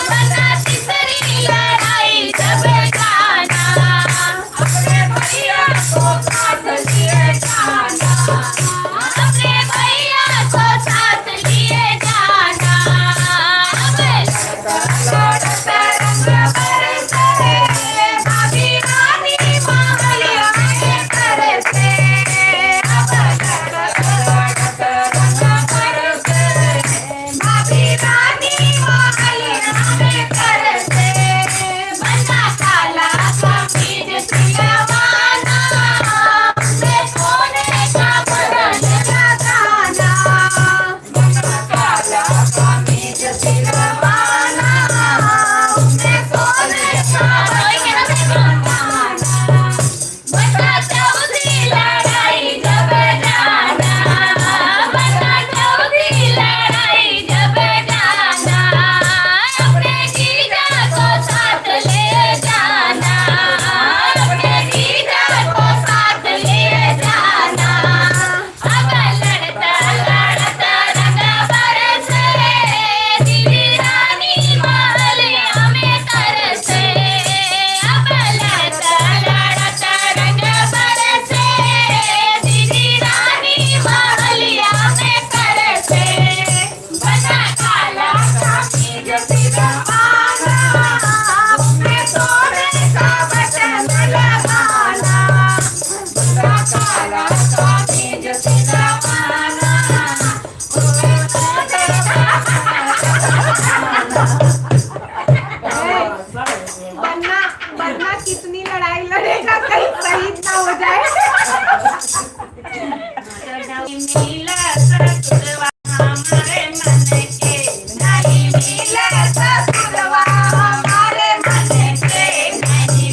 Speaker 1: बना तीसरी लड़ाई जब जाना। अपने भैया को साथ लिए जाना, अपने भैया को साथ लिए जाना। अब लड़ते लड़ते रंग बरसे, भाभी रानी मालिया में तरसे। अब लड़ते लड़ते रंग बरसे, भाभी रानी मालिया में तरसे। बना काला कमीज सिलवाना, उसमें सोने का बटन लगाना। बना काला कमीज सिलवाना, उसमें सोने का बटन लगाना। बना चौथी लड़ाई जब जाना, बना चौथी लड़ाई जब जाना। अपने जीजा को साथ ले जाना, अपने जीजा को साथ ले जाना। अब लड़ते लड़ते रंग बरसे, दीदी रानी मालिया में तरसे। अब लड़ते लड़ते रंग बरसे, दीदी रानी मालिया में तरसे। बना काला कमीज सिलवाना, उसमें सोने का बटन लगाना। बना काला कमीज सिलवाना, उसमें सोने का
Speaker 5: बनना कितनी लड़ाई लड़ेगा कहीं शहीद ना हो जाए।
Speaker 1: मिला ससुरवा हमारे मन के, नहीं मिला ससुरवा हमारे मन के, नहीं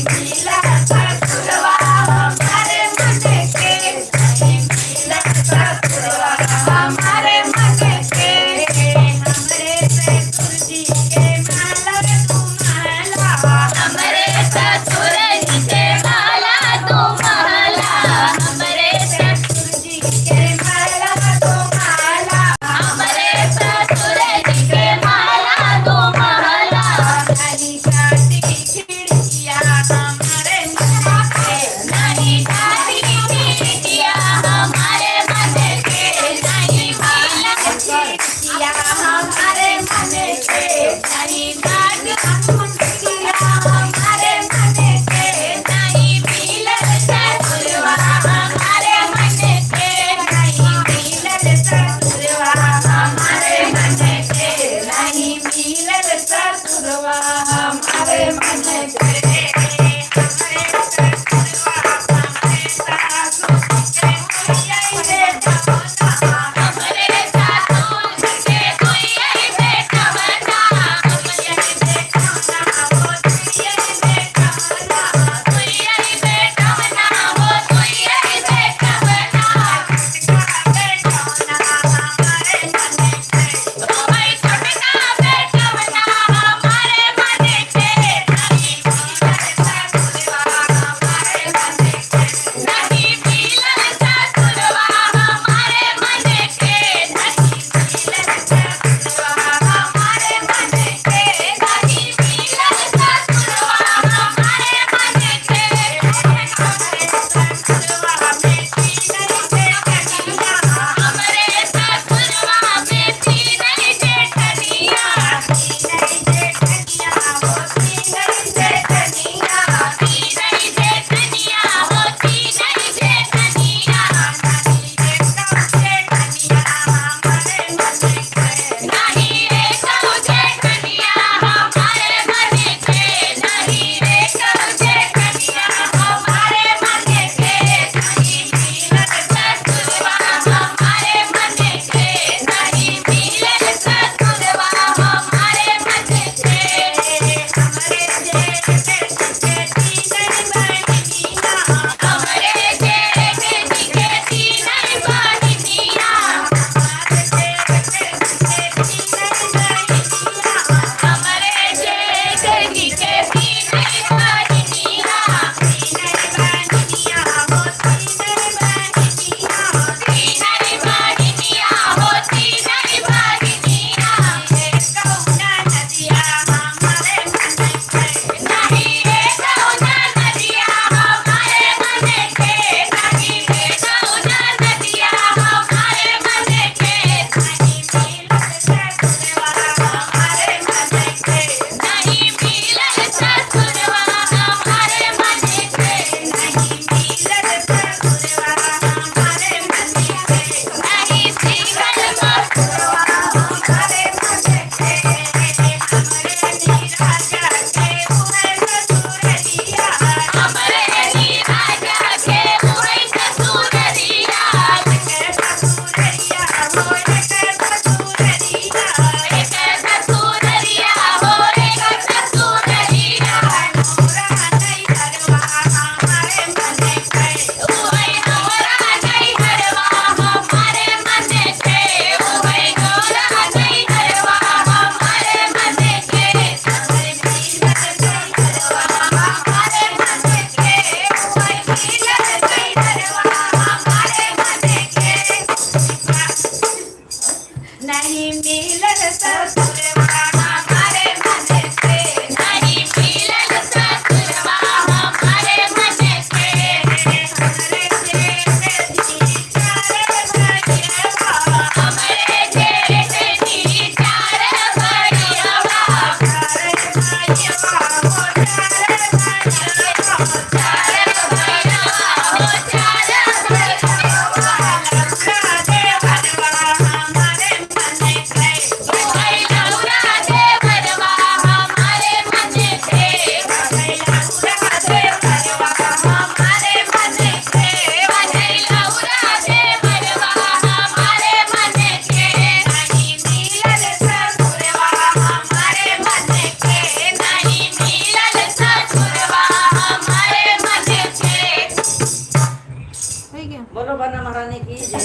Speaker 3: की जय।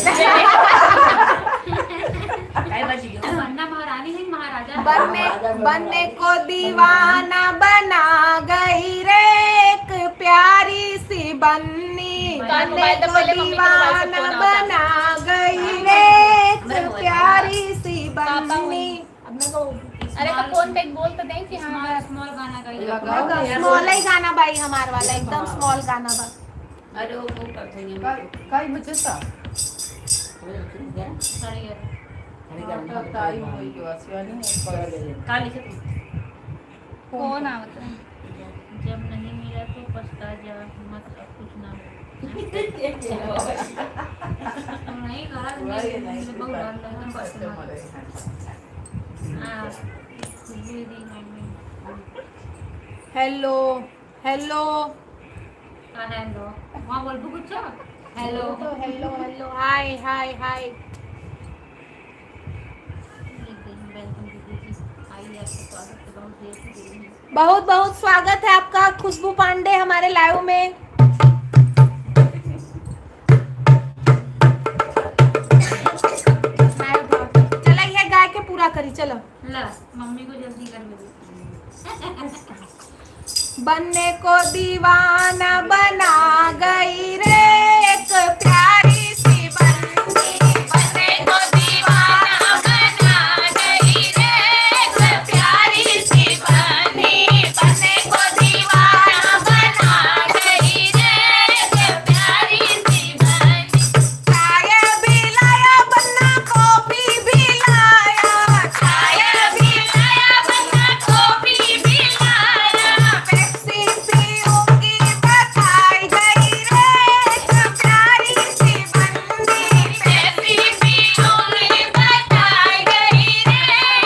Speaker 6: काय बची गयो बनना महारानी है महाराजा
Speaker 5: बनने को दीवाना बना गई रे एक प्यारी सी बन्नी। बनने को दीवाना बना गई रे एक प्यारी सी बन्नी।
Speaker 1: अरे तो फोन पे बोल तो दें कि हाँ
Speaker 6: स्मॉल गाना
Speaker 7: लगाओ ना
Speaker 6: गाइए
Speaker 7: यार।
Speaker 5: स्मॉल ही गाना भाई हमारे वाला एकदम स्मॉल गाना बा।
Speaker 6: अरे वो करते हैं
Speaker 7: काय म्हणजे सा
Speaker 6: साड़ी
Speaker 7: आता ताई होई गयो शिवानी
Speaker 6: काली से
Speaker 1: कौन आवत है?
Speaker 6: जब नहीं मिला तो पछता जा मत अब कुछ ना नहीं कहा नहीं बहुत डर लगता हां खुशबू दी मम्मी
Speaker 5: हेलो हेलो
Speaker 6: का हेलो वहां बोल कुछ हेलो
Speaker 5: तो हेलो हेलो हाय हाय हाय। बहुत बहुत स्वागत है आपका खुशबू पांडे हमारे लाइव में। चला ये गा के पूरा करी चलो।
Speaker 6: ला मम्मी को जल्दी कर दो
Speaker 5: बनने को दीवाना बना गई रे एक प्यारी सी बन्नी। बनने को दीवाना बना गई रे एक प्यारी सी बन्नी। बनने को दीवाना बना गई रे एक प्यारी सी बन्नी। चाय भी लाया बन्ना कॉफी भी लाया। चाय भी लाया बन्ना कॉफी भी लाया। पेप्सी पीऊंगी बताई गई रे एक प्यारी सी बन्नी। पेप्सी पीऊंगी बताई गई रे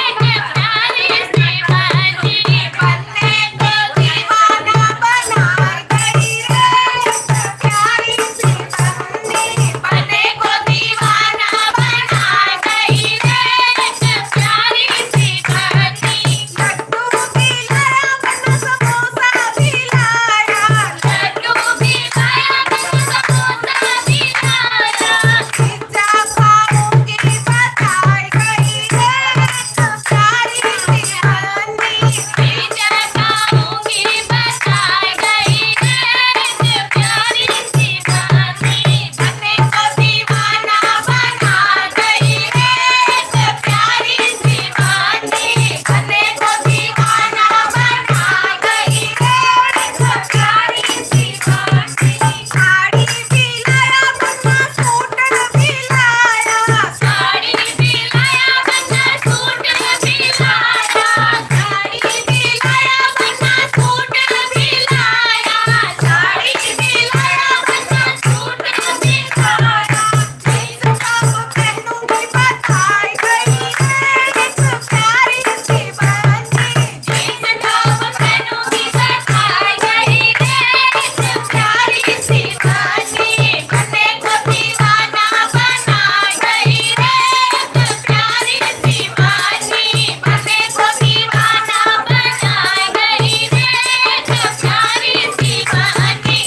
Speaker 5: एक प्यारी सी बन्नी। बनने को दीवाना बनाई गई रे एक प्यारी सी बन्नी। बनने को दीवाना बनाई गई रे एक प्यारी सी बन्नी। लड्डू भी लाया बन्ना समोसा भी लाया। लड्डू भी लाया बन्ना समोसा भी लाया। पिज्जा खाऊंगी बताई गई रे एक प्यारी सी बन्नी। पिज्जा खाऊंगी बताई गई रे एक प्यारी सी बन्नी। बनने को दीवाना बना गई रे एक प्यारी सी बन्नी। बनने को दीवाना बना गई रे एक प्यारी सी बन्नी। साड़ी भी लाया बन्ना सूट भी लाया। साड़ी भी लाया बन्ना सूट भी लाया। साड़ी भी लाया बन्ना सूट भी लाया। साड़ी भी लाया बन्ना सूट भी लाया। जींस टॉप पहनूंगी बताई गई रे एक प्यारी सी बन्नी। जींस टॉप पहनूंगी बताई गई रे एक प्यारी सी बन्नी। बनने को दीवाना बनाई गई रे एक प्यारी सी बन्नी। बनने को दीवाना बनाई गई रे एक प्यारी सी बन्नी।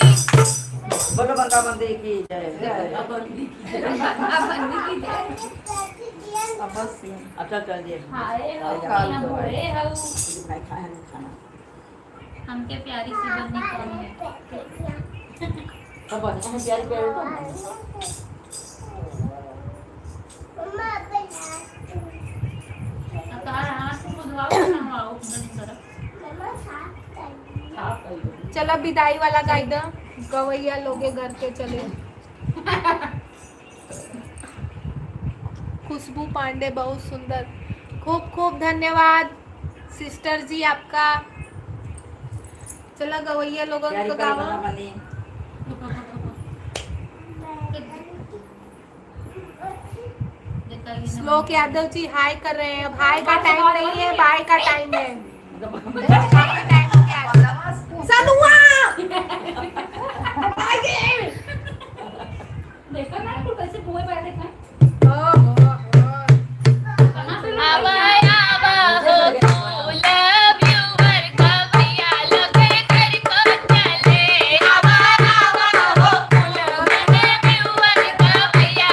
Speaker 3: बोलो बंगा बंदे की जय।
Speaker 7: अब बस
Speaker 3: अच्छा चल जी।
Speaker 6: हाय हो
Speaker 7: काल
Speaker 6: हम
Speaker 7: को
Speaker 6: बड़े हो
Speaker 3: खाए खाए खाना
Speaker 6: हमके प्यारी सी बन्नी कौन है
Speaker 3: सब बस हम प्यारी प्यारी तो
Speaker 6: अब कहा हाथ से मुदवाओ ना आओ बनी तरफ
Speaker 3: साफ कर
Speaker 5: चलो विदाई वाला गाई दो गवैया लोगे घर के चले। खुशबू पांडे बहुत सुंदर खूब खूब धन्यवाद सिस्टर जी आपका। चलो गवैया लोगों
Speaker 3: प्यारी
Speaker 5: को
Speaker 3: प्यारी
Speaker 5: गावा।
Speaker 3: बंगा बंदे
Speaker 5: श्लोक यादव जी हाय कर रहे हैं। हाय का टाइम नहीं है बाय का टाइम है। बाय का टाइम क्या है? सनुआ
Speaker 6: देखो ना तू कैसे बोल रहा देखा
Speaker 1: आवा आवा हो फूल व्यूवर कवैया लोगे घर को चले। आवा आवा हो फूल व्यूवर कवैया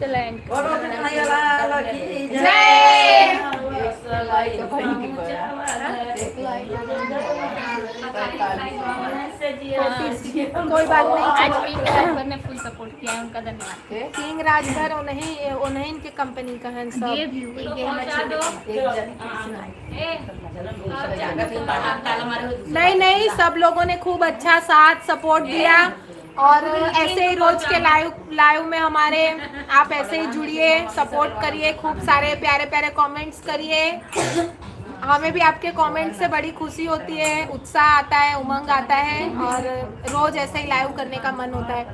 Speaker 1: चलो एंड
Speaker 3: बोलो कन्हैया लाल की
Speaker 1: जय।
Speaker 5: कोई बात नहीं।
Speaker 1: आज पिंक राजभर ने फुल सपोर्ट किया है, उनका धन्यवाद।
Speaker 5: किंग राजभर उन्हें इनके कंपनी का है सब।
Speaker 1: ये भी
Speaker 5: नहीं नहीं, सब लोगों ने खूब अच्छा साथ सपोर्ट दिया और ऐसे ही रोज के लाइव में हमारे आप ऐसे ही जुड़िए, सपोर्ट करिए, खूब सारे प्यारे प्यारे कमेंट्स करिए। हमें भी आपके कमेंट से बड़ी खुशी होती है, उत्साह आता है, उमंग आता है और रोज ऐसे ही लाइव करने का मन होता है।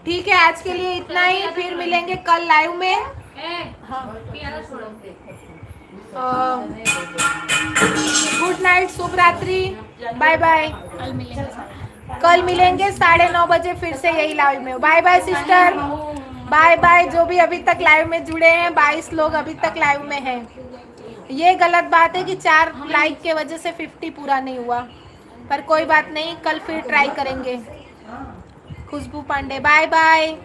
Speaker 5: ठीक है, आज के लिए इतना ही, फिर मिलेंगे कल लाइव में। गुड नाइट, शुभ रात्रि, बाय बाय। कल मिलेंगे 9:30 बजे फिर से यही लाइव में। Bye bye sister, bye bye. जो भी अभी तक लाइव में जुड़े हैं, 22 लोग अभी तक लाइव में हैं। ये गलत बात है कि 4 लाइक के वजह से 50 पूरा नहीं हुआ, पर कोई बात नहीं, कल फिर ट्राई करेंगे। खुशबू पांडे, बाय बाय।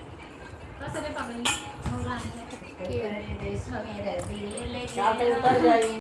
Speaker 3: उतर जाइए।